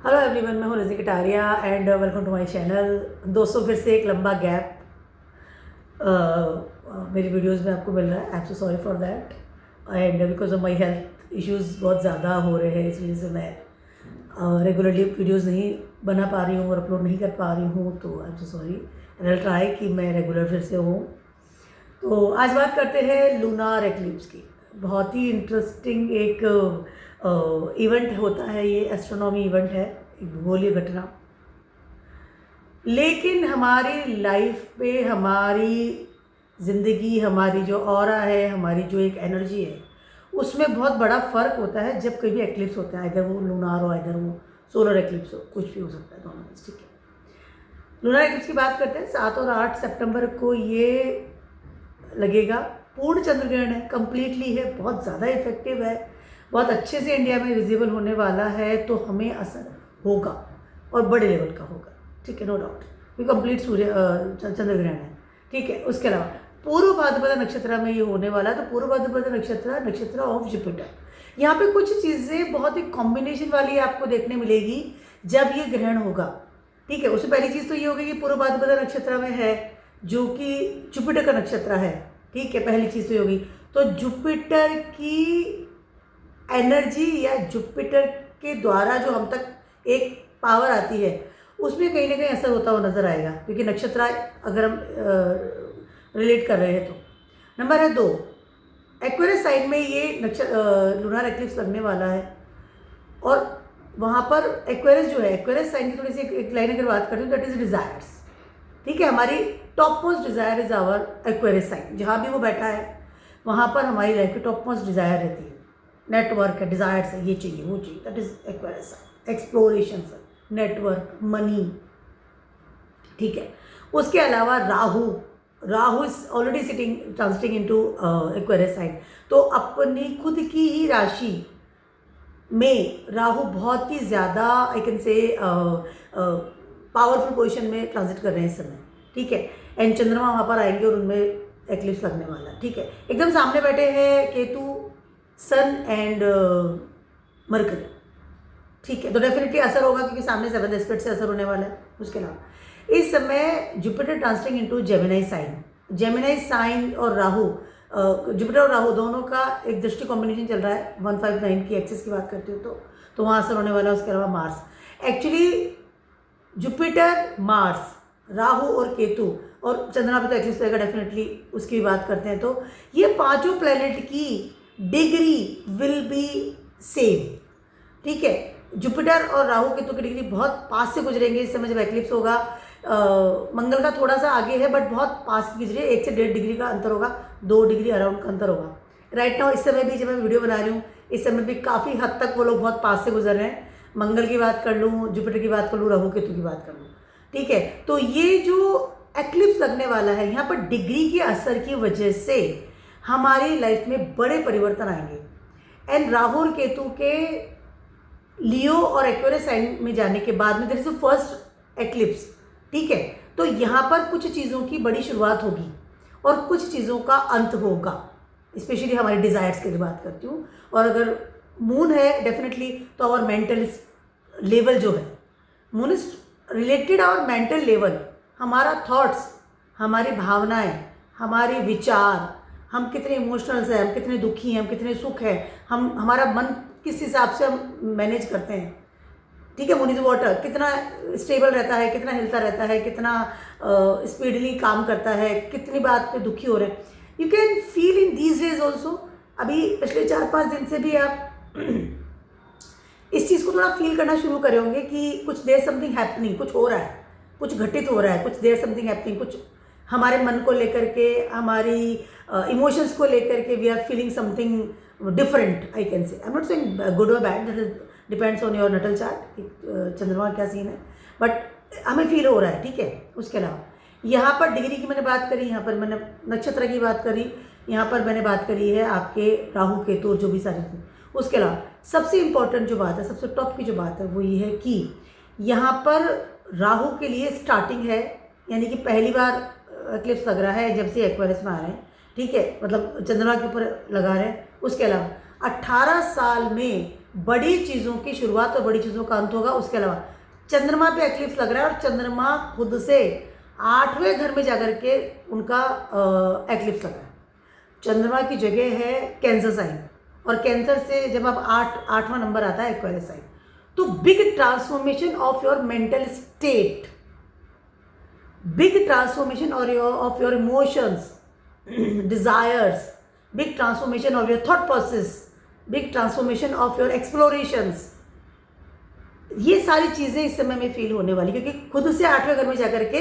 Hello everyone, मैं हूँ Razi Kataria and welcome to my channel. दोस्तों, फिर से एक लंबा गैप मेरी वीडियोस में आपको मिल रहा है। I am so sorry for that and because of my health issues बहुत ज़्यादा हो रहे हैं, इस वजह से मैं रेगुलरली वीडियोस नहीं बना पा रही हूँ और अपलोड नहीं कर पा रही हूँ। तो I am so sorry and I try कि मैं रेगुलर फिर से हूँ। तो आज बात करते हैं लूनार एक्लिप्स की। बहुत ही इंटरेस्टिंग एक इवेंट होता है, ये एस्ट्रोनॉमी इवेंट है, एक भूगोलीय घटना। लेकिन हमारी लाइफ पे, हमारी ज़िंदगी, हमारी जो ऑरा है, हमारी जो एक एनर्जी है, उसमें बहुत बड़ा फ़र्क होता है जब कभी एक्लिप्स होता है। इधर वो लूनार हो, इधर वो सोलर एक्लिप्स हो, कुछ भी हो सकता है दोनों में। ठीक है, लूनार एक्लिप्स की बात करते हैं। 7 और 8 सितंबर को ये लगेगा। पूर्ण चंद्र ग्रहण है, कम्प्लीटली है, बहुत ज़्यादा इफेक्टिव है, बहुत अच्छे से इंडिया में विजिबल होने वाला है। तो हमें असर होगा और बड़े लेवल का होगा। ठीक है, नो डाउट। ये कंप्लीट चंद्र ग्रहण है। ठीक है, उसके अलावा पूर्व भाद्रपद नक्षत्र में ये होने वाला है। तो पूर्व भाद्रपद नक्षत्र ऑफ जुपिटर। यहाँ पे कुछ चीज़ें बहुत ही कॉम्बिनेशन वाली आपको देखने मिलेगी जब ये ग्रहण होगा। ठीक है, उससे पहली चीज़ तो ये होगी कि पूर्व भाद्रपद नक्षत्र में है, जो कि जुपिटर का नक्षत्र है। ठीक है, पहली चीज़ तो ये होगी। तो जुपिटर की एनर्जी या जुपिटर के द्वारा जो हम तक एक पावर आती है, उसमें कहीं ना कहीं असर होता हुआ नजर आएगा, क्योंकि नक्षत्र अगर हम रिलेट कर रहे हैं तो। नंबर है 2, एक्वेरियस साइन में ये लूनार एक्लिप्स लगने वाला है। और वहाँ पर एक्वेरियस जो है, एक्वेरियस साइन की थोड़ी सी एक लाइन अगर बात करते हैं, दैट इज डिजायर्स। ठीक है, हमारी top most desire is our Aquarius sign. जहाँ भी वो बैठा है वहाँ पर हमारी लाइफ की टॉप मोस्ट डिजायर रहती है। नेटवर्क है, डिजायर्स है, ये चाहिए वो चाहिए, that is Aquarius sign. Exploration है, नेटवर्क, मनी। ठीक है, उसके अलावा Rahu is already sitting transiting into Aquarius sign. तो अपनी खुद की ही राशि में राहु बहुत ही ज़्यादा आई कैन से पावरफुल पोजीशन में ट्रांजिट कर रहे हैं इस समय। ठीक है, एंड चंद्रमा वहाँ पर आएंगे और उनमें एक्लिप्स लगने वाला है। ठीक है, एकदम सामने बैठे हैं केतु, सन एंड मरकरी। ठीक है, तो डेफिनेटली असर होगा, क्योंकि सामने 7th एस्पेक्ट से असर होने वाला है। उसके अलावा इस समय Jupiter transiting into Gemini sign. Gemini sign और राहु, जुपिटर और राहु दोनों का एक दृष्टि कॉम्बिनेशन चल रहा है। 159 की एक्सिस की बात करते हो तो वहाँ असर होने वाला है। उसके अलावा Mars, actually Jupiter, Mars, Rahu और केतु और चंद्रमा पे तो एक्लिप्स रहेगा डेफिनेटली, उसकी बात करते हैं। तो ये पांचों प्लैनेट की डिग्री विल बी सेम। ठीक है, जुपिटर और राहु केतु की डिग्री बहुत पास से गुजरेंगे इस समय जब एक्लिप्स होगा। मंगल का थोड़ा सा आगे है, बट बहुत पास की गुजरे, 1 से 1.5 डिग्री का अंतर होगा, 2 डिग्री अराउंड का अंतर होगा। राइट नाउ इस समय भी जब मैं वीडियो बना रही हूँ, इस समय भी काफ़ी हद तक वो लोग बहुत पास से गुजर रहे हैं। मंगल की बात कर लूँ, जुपिटर की बात कर लूँ, राहु केतु की बात कर लूँ। ठीक है, तो ये जो एक्लिप्स लगने वाला है, यहाँ पर डिग्री के असर की वजह से हमारी लाइफ में बड़े परिवर्तन आएंगे। एंड राहु और केतु के लियो और एक्वेरियस साइन में जाने के बाद में there is the first eclipse. ठीक है, तो यहाँ पर कुछ चीज़ों की बड़ी शुरुआत होगी और कुछ चीज़ों का अंत होगा। स्पेशली हमारे डिज़ायर्स की बात करती हूँ। और अगर मून है डेफिनेटली, तो आवर मेंटल लेवल जो है, moon is related our mental level. हमारा थॉट्स, हमारी भावनाएं, हमारे विचार, हम कितने इमोशनल्स हैं, हम कितने दुखी हैं, हम कितने सुख हैं, हमारा मन किस हिसाब से हम मैनेज करते हैं। ठीक है, मून इज वाटर, कितना स्टेबल रहता है, कितना हिलता रहता है, कितना स्पीडली काम करता है, कितनी बात पे दुखी हो रहे हैं। You can feel in these days also. अभी पिछले 4-5 दिन से भी आप इस चीज़ को थोड़ा फील करना शुरू करे होंगे कि कुछ देयर समथिंग हैपनिंग, कुछ हो रहा है, कुछ घटित हो रहा है, कुछ देयर समथिंग हैपनिंग, कुछ हमारे मन को लेकर के, हमारी इमोशंस को लेकर के we are feeling something different. I can say, I am not saying good और bad, that is depends on your natal chart, चंद्रमा क्या सीन है, बट हमें फील हो रहा है। ठीक है, उसके अलावा यहाँ पर डिग्री की मैंने बात करी, यहाँ पर मैंने नक्षत्र की बात करी, यहाँ पर मैंने बात करी है आपके राहु केतु जो भी सारी थी। उसके अलावा सबसे इम्पॉर्टेंट जो बात है, सबसे टॉप की जो बात है, वो ये है कि यहाँ पर राहु के लिए स्टार्टिंग है, यानी कि पहली बार एक्लिप्स लग रहा है जब से एक्वेरियस में आ रहे हैं। ठीक है, मतलब चंद्रमा के ऊपर लगा रहे हैं। उसके अलावा 18 साल में बड़ी चीज़ों की शुरुआत और बड़ी चीज़ों का अंत होगा। उसके अलावा चंद्रमा पे एक्लिप्स लग रहा है और चंद्रमा खुद से 8वें घर में जाकर के उनका एक्लिप्स लग रहा है। चंद्रमा की जगह है कैंसर साइन, और कैंसर से जब आप 8वां नंबर आता है एक्वेरियस साइन, तो big transformation of your mental state, big transformation of your emotions, desires, big transformation of your thought process, big transformation of your explorations, ये सारी चीज़ें इस समय में फील होने वाली, क्योंकि खुद से 8वें घर में जाकर के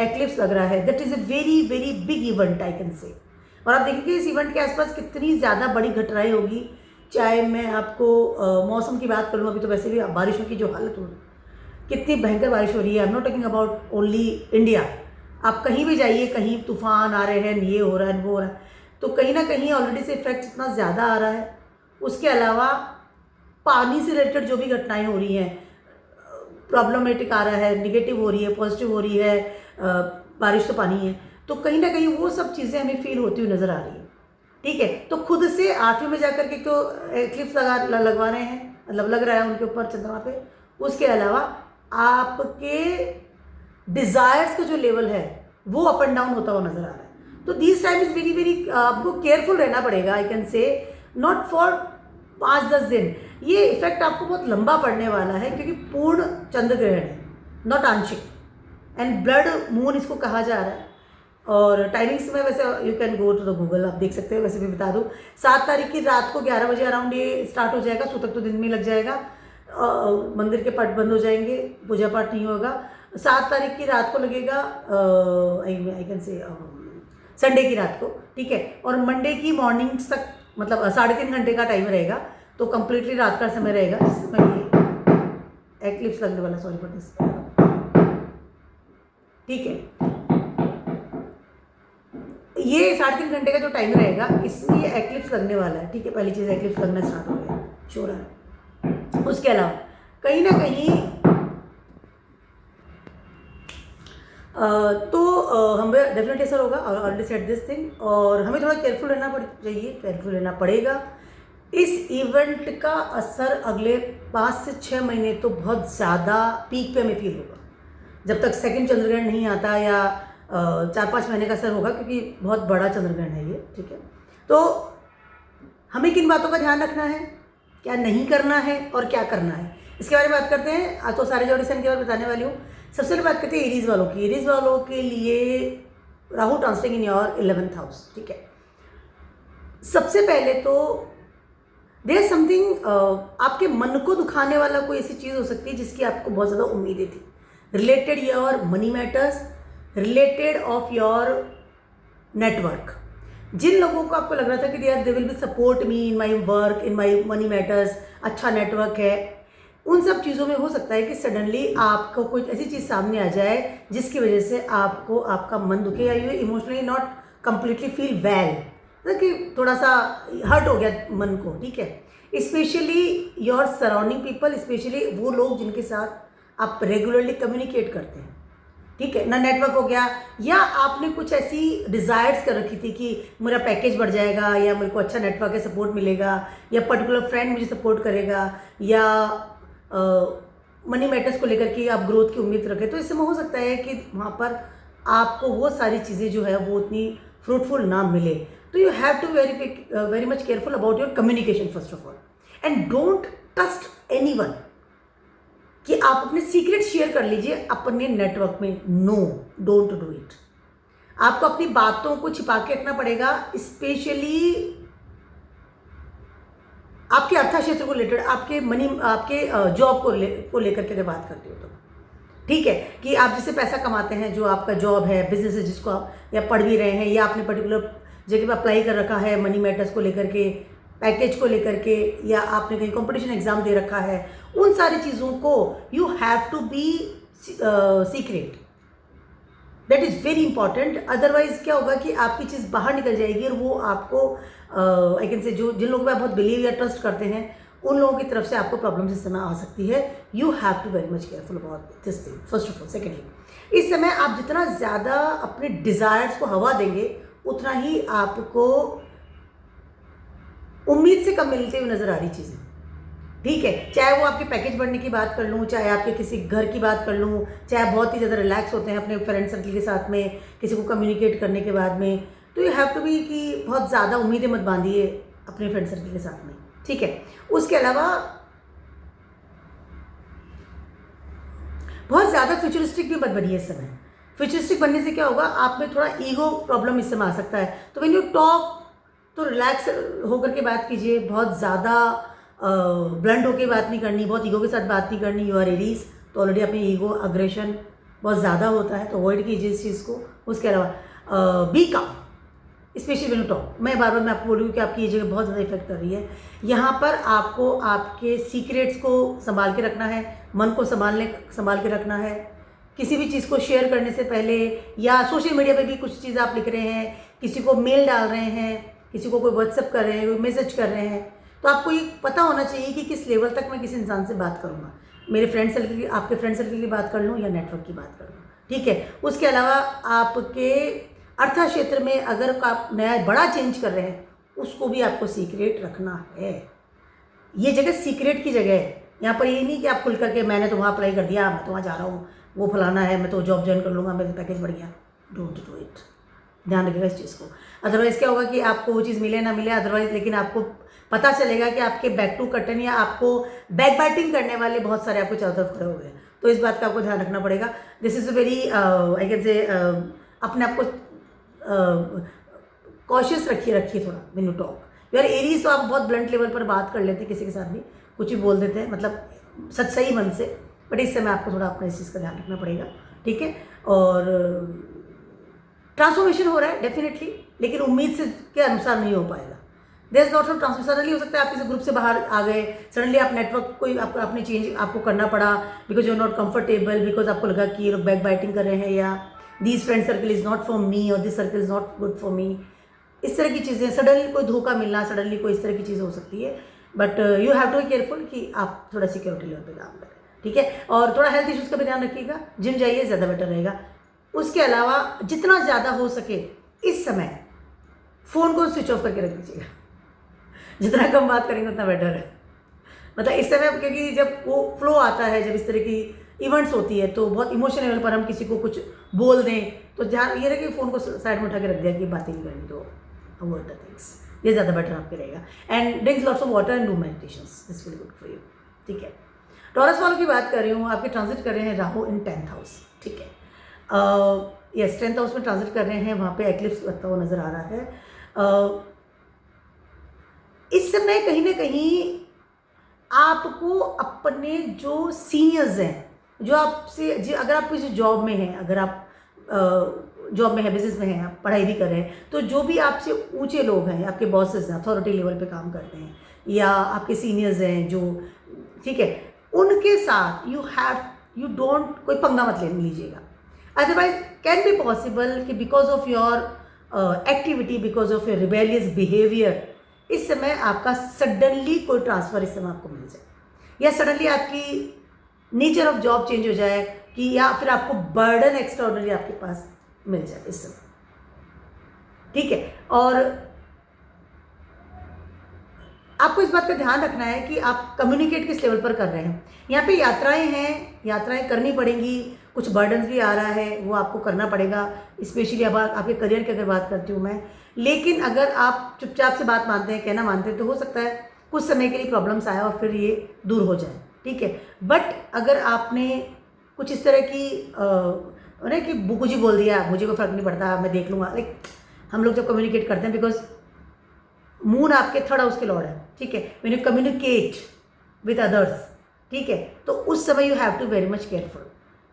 एक्लिप्स लग रहा है। That is a very very big event I can से। और आप देखिए इस इवेंट के आसपास कितनी ज़्यादा बड़ी घटनाएं होगी। चाहे मैं आपको मौसम की बात करूँ, अभी तो वैसे भी बारिशों की जो हालत हो रही है, कितनी भयंकर बारिश हो रही है। आई am not talking about only India, आप कहीं भी जाइए, कहीं तूफान आ रहे हैं, ये हो रहा है वो हो रहा है, तो कहीं ना कहीं ऑलरेडी से इफेक्ट इतना ज़्यादा आ रहा है। उसके अलावा पानी से रिलेटेड जो भी घटनाएं हो रही हैं, प्रॉब्लमेटिक आ रहा है, निगेटिव हो रही है, पॉजिटिव हो रही है, बारिश तो पानी है, तो कहीं ना कहीं वो सब चीज़ें हमें फील होती हुई नज़र आ रही है। ठीक है, तो खुद से 8वें में जाकर के तो एक्लिप्स लगवा रहे हैं, मतलब लग रहा है उनके ऊपर चंद्रमा पे। उसके अलावा आपके डिज़ायर्स का जो लेवल है वो अप एंड डाउन होता हुआ नज़र आ रहा है। तो this time is very very, आपको केयरफुल रहना पड़ेगा। आई कैन से नॉट फॉर 5-10 दिन, ये इफेक्ट आपको बहुत लंबा पड़ने वाला है, क्योंकि पूर्ण चंद्र ग्रहण है, नॉट आंशिक, एंड ब्लड मून इसको कहा जा रहा है। और टाइमिंग्स में वैसे you can go to the Google, आप देख सकते हैं। वैसे भी बता दूँ 7 तारीख की रात को 11 बजे अराउंड ये स्टार्ट हो जाएगा, सो तक तो दिन में लग जाएगा। मंदिर के पट बंद हो जाएंगे, पूजा पाठ नहीं होगा। 7 तारीख की रात को लगेगा, आई कैन से संडे की रात को, ठीक है। और मंडे की मॉर्निंग तक, मतलब 3.5 घंटे का टाइम रहेगा, तो कम्प्लीटली रात का समय रहेगा जिस समय ये एक्लिप्स लगने वाला, सॉरी फॉर दिस, ठीक है। ये 3.5 घंटे का जो टाइम रहेगा, इसमें ये एक्लिप्स लगने वाला है, ठीक है। पहली चीज़ एक्लिप्स लगना स्टार्ट हो गया, शो रहा है। उसके अलावा कहीं ना कहीं हमें डेफिनेटली ऐसा होगा, ऑलरेडी सेट दिस थिंग, और हमें थोड़ा केयरफुल रहना केयरफुल रहना पड़ेगा। इस इवेंट का असर अगले 5 से 6 महीने तो बहुत ज़्यादा पीक पे हमें फील होगा, जब तक सेकंड चंद्रग्रहण नहीं आता, या 4-5 महीने का असर होगा, क्योंकि बहुत बड़ा चंद्रग्रहण है ये, ठीक है। तो हमें किन बातों का ध्यान रखना है, क्या नहीं करना है और क्या करना है, इसके बारे में बात करते हैं। आज तो सारे जोड़ी सन के बारे में बताने वाली हूँ। सबसे पहले बात करते हैं एरीज वालों की। एरीज वालों के लिए Rahu transiting in your 11th house, ठीक है। सबसे पहले तो देयर इज समथिंग, आपके मन को दुखाने वाला कोई ऐसी चीज़ हो सकती है जिसकी आपको बहुत ज़्यादा उम्मीदें थी, related your money matters, related of your network. जिन लोगों को आपको लग रहा था कि they will be support me in my work, in my money matters, अच्छा नेटवर्क है, उन सब चीज़ों में हो सकता है कि सडनली आपको कोई ऐसी चीज़ सामने आ जाए जिसकी वजह से आपको आपका मन दुखे, या you emotionally not completely feel well, कि थोड़ा सा हर्ट हो गया मन को, ठीक है। Specially your surrounding people, specially वो लोग जिनके साथ आप रेगुलरली कम्युनिकेट करते हैं, ठीक है ना। नेटवर्क हो गया, या आपने कुछ ऐसी डिज़ायर्स कर रखी थी कि मेरा पैकेज बढ़ जाएगा, या मेरे को अच्छा नेटवर्क है, सपोर्ट मिलेगा, या पर्टिकुलर फ्रेंड मुझे सपोर्ट करेगा, या मनी मैटर्स को लेकर के आप ग्रोथ की उम्मीद रखें, तो इससे हो सकता है कि वहाँ पर आपको वो सारी चीज़ें जो है वो उतनी फ्रूटफुल ना मिले। तो you have to very much careful about your communication first of all, and don't trust anyone, कि आप अपने सीक्रेट शेयर कर लीजिए अपने नेटवर्क में। No, don't do it. आपको अपनी बातों को छिपा के रखना पड़ेगा, स्पेशली आपके अर्थ क्षेत्र को रिलेटेड, आपके मनी, आपके जॉब को लेकर के अगर बात करते हो तो, ठीक है, कि आप जिससे पैसा कमाते हैं, जो आपका जॉब है, बिजनेस है, जिसको आप या पढ़ भी रहे हैं, या आपने पर्टिकुलर जगह पर अप्लाई कर रखा है मनी मैटर्स को लेकर के, पैकेज को लेकर के, या आपने कहीं कंपटीशन एग्जाम दे रखा है, उन सारी चीज़ों को you have to be secret. That is very important. Otherwise क्या होगा कि आपकी चीज़ बाहर निकल जाएगी, और वो आपको आई कैन से, जो जिन लोगों पर आप बहुत बिलीव या ट्रस्ट करते हैं, उन लोगों की तरफ से आपको प्रॉब्लम इस समय आ सकती है। You have to very much careful about this thing first of all. Secondly, इस समय आप जितना ज़्यादा अपने डिज़ायर्स को हवा देंगे, उतना ही आपको उम्मीद से कम मिलती हुई नज़र आ रही चीज़ें, ठीक है, चाहे वो आपके पैकेज बढ़ने की बात कर लूँ, चाहे आपके किसी घर की बात कर लूँ, चाहे बहुत ही ज़्यादा रिलैक्स होते हैं अपने फ्रेंड सर्कल के साथ में किसी को कम्युनिकेट करने के बाद में, तो यू हैव टू बी कि बहुत ज़्यादा उम्मीदें मत बांधिए अपने फ्रेंड सर्कल के साथ में, ठीक है। उसके अलावा बहुत ज़्यादा फ्यूचरिस्टिक भी मत बनिए इस समय। फ्यूचरिस्टिक बनने से क्या होगा, आप में थोड़ा ईगो प्रॉब्लम इस समय आ सकता है। तो व्हेन यू टॉक तो रिलैक्स होकर के बात कीजिए, बहुत ज़्यादा ब्लंड होकर बात नहीं करनी, बहुत ईगो के साथ बात नहीं करनी। यू आर एरीज, तो ऑलरेडी अपनी ईगो अग्रेशन बहुत ज़्यादा होता है, तो अवॉइड कीजिए इस चीज़ को। उसके अलावा बी काम, स्पेशली व्हेन यू टॉक। मैं बार बार मैं आपको बोलूँगी कि आपकी ये जगह बहुत ज़्यादा इफेक्ट कर रही है। यहाँ पर आपको आपके सीक्रेट्स को संभाल के रखना है, मन को संभाल के रखना है। किसी भी चीज़ को शेयर करने से पहले, या सोशल मीडिया पे भी कुछ चीज़ आप लिख रहे हैं, किसी को मेल डाल रहे हैं, किसी को कोई व्हाट्सअप कर रहे हैं, कोई मैसेज कर रहे हैं, तो आपको ये पता होना चाहिए कि किस लेवल तक मैं किसी इंसान से बात करूँगा। मेरे फ्रेंड सर्कल की, आपके फ्रेंड सर्कल की बात कर लूँ या नेटवर्क की बात कर लूँ, ठीक है। उसके अलावा आपके अर्थ क्षेत्र में अगर आप नया बड़ा चेंज कर रहे हैं, उसको भी आपको सीक्रेट रखना है। ये जगह सीक्रेट की जगह है। यहाँ पर ये नहीं कि आप खुल करके मैंने तो वहाँ अप्लाई कर दिया, मैं तो वहाँ जा रहा हूँ, वो फलाना है, मैं तो जॉब ज्वाइन कर लूँगा, मेरा पैकेज बढ़ गया। डोंट डू इट, ध्यान रखिएगा इस चीज़ को। अदरवाइज़ क्या होगा कि आपको वो चीज़ मिले ना मिले, अदरवाइज़ लेकिन आपको पता चलेगा कि आपके बैक टू कर्टन या आपको बैक बाइटिंग करने वाले बहुत सारे आपको चारों तरफ खड़े हो गए। तो इस बात का आपको ध्यान रखना पड़ेगा। This is a very I can say, अपने आप को कॉशियस रखिए थोड़ा when you talk. You are Aries, तो आप बहुत ब्लंट लेवल पर बात कर लेते हैं, किसी के साथ भी कुछ भी बोल देते हैं, मतलब सही मन से। बट इस समय आपको थोड़ा अपना इस चीज़ का ध्यान रखना पड़ेगा, ठीक है। और ट्रांसफॉर्मेशन हो रहा है डेफिनेटली, लेकिन उम्मीद से के अनुसार नहीं हो पाएगा। There is not some transformation. Suddenly हो सकता है आप किसी ग्रुप से बाहर आ गए, सडनली आप नेटवर्क कोई आपने चेंज आपको करना पड़ा, because you are not comfortable, because आपको लगा कि ये लोग बैक बाइटिंग कर रहे हैं, या this friend circle is not for me, और this circle is not good for me. इस तरह की चीज़ें, सडनली कोई धोखा मिलना, सडनली कोई इस तरह की चीज़ हो सकती है। But you have to be careful कि आप थोड़ा सिक्योरिटी लेवल पे काम करें, ठीक है। और थोड़ा हेल्थ इश्यूज़ का भी ध्यान रखिएगा, जिम जाइए, ज़्यादा बेटर रहेगा। उसके अलावा जितना ज़्यादा हो सके इस समय फ़ोन को स्विच ऑफ करके रख दीजिएगा। जितना कम बात करेंगे उतना बेटर है। मतलब इस समय, क्योंकि जब वो फ्लो आता है, जब इस तरह की इवेंट्स होती है, तो बहुत इमोशनल लेवल पर हम किसी को कुछ बोल दें, तो ध्यान ये रहे कि फ़ोन को साइड में उठा के रख दिया कि बातें नहीं करनी, तो अवॉइड द थिंग्स। ये ज़्यादा बेटर आपके रहेगा। And drinks lots of water and do meditations, this will good for you, ठीक है। टॉरस वालों की बात कर रही हूँ, आपके ट्रांजिट कर रहे हैं राहु इन 10th हाउस, ठीक है। यस, 10th हाउस में ट्रांजिट कर रहे हैं, वहाँ पे एक्लिप्स लगता हुआ नज़र आ रहा है। इस समय कहीं ना कहीं आपको अपने जो सीनियर्स हैं, जो आपसे, अगर आप किसी जॉब में हैं, अगर आप जॉब में है, बिजनेस में हैं, आप पढ़ाई भी कर रहे हैं, तो जो भी आपसे ऊंचे लोग हैं, आपके बॉसेस हैं, अथॉरिटी लेवल पे काम करते हैं, या आपके सीनियर्स हैं जो, ठीक है, उनके साथ यू डोंट कोई पंगा मत ले लीजिएगा। अदरवाइज कैन बी पॉसिबल कि because of your activity, because of your rebellious behaviour, इस समय आपका सडनली कोई ट्रांसफ़र इस समय आपको मिल जाए, या सडनली आपकी नेचर ऑफ जॉब चेंज हो जाए, कि या फिर आपको बर्डन एक्स्ट्राऑर्डिनरी आपके पास मिल जाए इस समय, ठीक है। और आपको इस बात का ध्यान रखना है कि आप कम्युनिकेट किस लेवल पर कर रहे हैं। यहाँ पे यात्राएं हैं, यात्राएं करनी पड़ेंगी, कुछ बर्डन्स भी आ रहा है, वो आपको करना पड़ेगा। स्पेशली अब आपके करियर की अगर बात करती हूँ मैं, लेकिन अगर आप चुपचाप से बात मानते हैं, कहना मानते हैं, तो हो सकता है कुछ समय के लिए प्रॉब्लम्स आए और फिर ये दूर हो जाए, ठीक है। बट अगर आपने कुछ इस तरह की कि कुछ ही बोल दिया, मुझे कोई फ़र्क नहीं पड़ता, मैं देख लूँगा, लाइक हम लोग जब कम्युनिकेट करते हैं, बिकॉज मून आपके 3rd हाउस के लॉर्ड है, ठीक है, when you communicate with others, ठीक है, तो उस समय you have to very much careful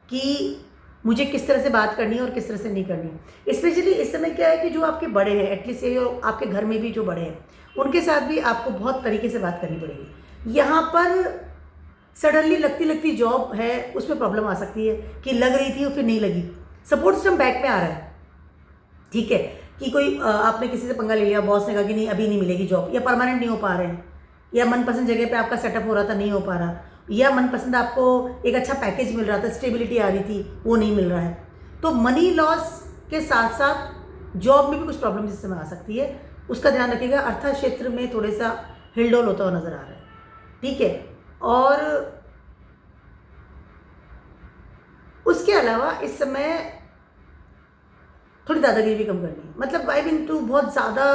कि मुझे किस तरह से बात करनी है और किस तरह से नहीं करनी है। स्पेशली इस समय क्या है कि जो आपके बड़े हैं, एटलीस्ट ये आपके घर में भी जो बड़े हैं, उनके साथ भी आपको बहुत तरीके से बात करनी पड़ेगी। यहाँ पर सडनली लगती जॉब है, उसमें प्रॉब्लम आ सकती है कि लग रही थी और फिर नहीं लगी। सपोर्ट सिस्टम बैक में आ रहा है, ठीक है, कि कोई आपने किसी से पंगा ले लिया, बॉस ने कहा कि नहीं अभी नहीं मिलेगी जॉब, या परमानेंट नहीं हो पा रहे हैं, या मनपसंद जगह पे आपका सेटअप हो रहा था नहीं हो पा रहा, या मनपसंद आपको एक अच्छा पैकेज मिल रहा था, स्टेबिलिटी आ रही थी, वो नहीं मिल रहा है। तो मनी लॉस के साथ साथ जॉब में भी कुछ प्रॉब्लम इस समय आ सकती है, उसका ध्यान रखिएगा। अर्थ क्षेत्र में थोड़ा सा हिलडोल होता हुआ नजर आ रहा है, ठीक है। और उसके अलावा इस समय थोड़ी दादागिरी भी कम करनी है। मतलब आई मीन टू बहुत ज़्यादा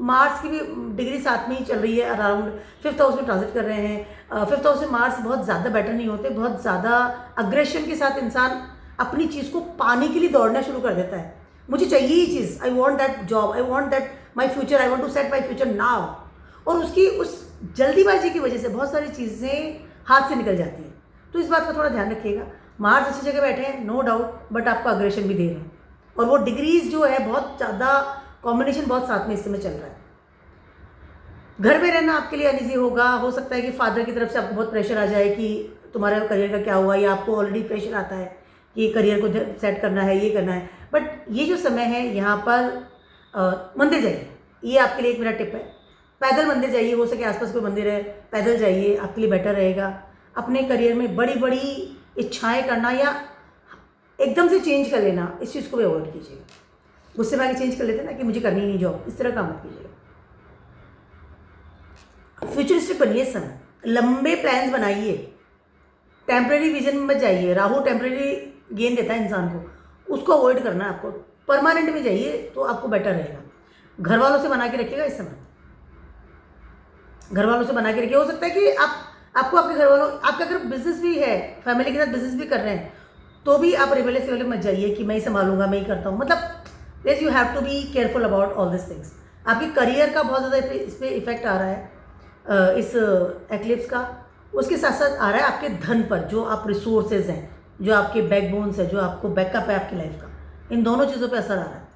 मार्स की भी डिग्री साथ में ही चल रही है, अराउंड 5th हाउस में ट्रांजिट कर रहे हैं। 5th हाउस में मार्स बहुत ज़्यादा बेटर नहीं होते, बहुत ज़्यादा अग्रेशन के साथ इंसान अपनी चीज़ को पाने के लिए दौड़ना शुरू कर देता है। मुझे चाहिए ही चीज़, I want that job, I want that my future, I want to set my future now. और उसकी उस जल्दीबाजी की वजह से बहुत सारी चीज़ें हाथ से निकल जाती हैं। तो इस बात का थोड़ा ध्यान रखिएगा। मार्स अच्छी जगह बैठे हैं, नो डाउट, बट आपको अग्रेशन भी दे रहे हैं और वो डिग्रीज जो है बहुत ज़्यादा कॉम्बिनेशन बहुत साथ में इस समय चल रहा है। घर में रहना आपके लिए अनईजी होगा। हो सकता है कि फादर की तरफ से आपको बहुत प्रेशर आ जाए कि तुम्हारे करियर का क्या हुआ, या आपको ऑलरेडी प्रेशर आता है कि करियर को सेट करना है, ये करना है। बट ये जो समय है यहाँ पर मंदिर जाइए, ये आपके लिए एक मेरा टिप है। पैदल मंदिर जाइए, हो सके आसपास कोई मंदिर है, पैदल जाइए, आपके लिए बेटर रहेगा। अपने करियर में बड़ी बड़ी इच्छाएं करना या एकदम से चेंज कर लेना, इस चीज़ को भी अवॉइड कीजिएगा। गुस्से में आके चेंज कर लेते हैं ना कि मुझे करनी ही नहीं जॉब, इस तरह काम मत कीजिएगा। फ्यूचरिस्टिक बनिए समय, लंबे प्लान्स बनाइए, टेम्परेरी विजन में मत जाइए। राहु टेम्परेरी गेन देता है इंसान को, उसको अवॉइड करना है आपको। परमानेंट में जाइए तो आपको बेटर रहेगा। घर वालों से बना के रखिएगा इस समय, घर वालों से बना के रखिए। हो सकता है कि आपको आपके घर वालों, आपका अगर बिजनेस भी है, फैमिली के साथ बिजनेस भी कर रहे हैं, तो भी आप रिबेलियस लेवल मत जाइए कि मैं ही संभालूंगा, मैं ही करता हूँ। मतलब this you have to be careful about all this things. आपके करियर का बहुत ज़्यादा इस पर इफेक्ट आ रहा है इस एक्लिप्स का। उसके साथ साथ आ रहा है आपके धन पर, जो आप रिसोर्सेज हैं, जो आपके बैकबोन्स है, जो आपको बैकअप है आपकी लाइफ का, इन दोनों चीज़ों पर असर आ रहा है।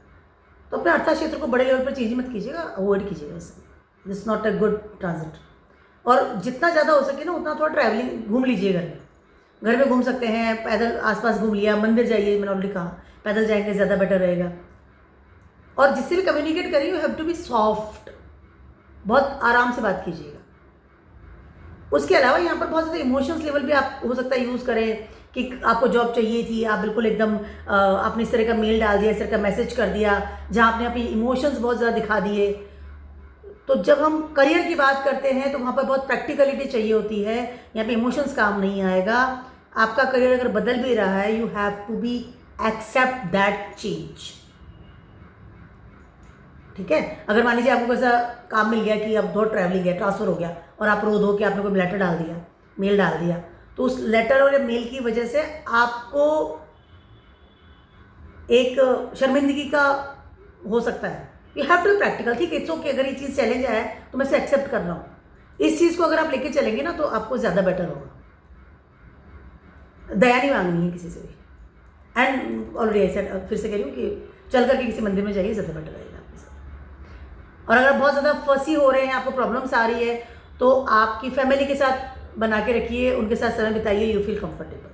तो अपने अर्था क्षेत्र को बड़े लेवल पर चेंज मत कीजिएगा, अवॉइड कीजिएगा इसे। This not a good transit. और जितना ज़्यादा हो सके ना उतना थोड़ा ट्रैवलिंग घूम लीजिए। घर में घूम सकते हैं, पैदल आसपास घूम लिया, मंदिर जाइए, मैंने ऑलरेडी कहा पैदल जाएंगे ज़्यादा बेटर रहेगा। और जिससे भी कम्युनिकेट करिए, you have to be soft, बहुत आराम से बात कीजिएगा। उसके अलावा यहाँ पर बहुत ज़्यादा इमोशंस लेवल भी आप हो सकता है यूज़ करें कि आपको जॉब चाहिए थी, आप बिल्कुल एकदम आपने इस तरह का मेल डाल दिया, इस तरह का मैसेज कर दिया जहाँ आपने अपनी इमोशंस बहुत ज़्यादा दिखा दिए। तो जब हम करियर की बात करते हैं तो वहाँ पर बहुत प्रैक्टिकलिटी चाहिए होती है, यहाँ पे इमोशंस काम नहीं आएगा। आपका करियर अगर बदल भी रहा है, you have to be accept that change. ठीक है, अगर मान लीजिए आपको ऐसा काम मिल गया कि अब बहुत ट्रैवलिंग है, ट्रांसफ़र हो गया और आप रो धो के आपने कोई लेटर डाल दिया, मेल डाल दिया, तो उस लेटर और मेल की वजह से आपको एक शर्मिंदगी का हो सकता है। You have to be practical. ठीक है, इट्स ओके, अगर ये चीज़ चैलेंज है तो मैं इसे एक्सेप्ट कर रहा हूँ। इस चीज़ को अगर आप लेके चलेंगे ना तो आपको ज़्यादा बेटर होगा। दया नहीं मांगनी है किसी से भी। एंड ऑलरेडी ऐसा फिर से कह रही हूँ कि चल करके किसी मंदिर में जाइए, ज़्यादा बेटर रहेगा आपके साथ। और अगर बहुत ज़्यादा फंसी हो रहे हैं, आपको प्रॉब्लम्स आ रही है, तो आपकी फैमिली के साथ बना के रखिए, उनके साथ समय बिताइए, यू फील कंफर्टेबल।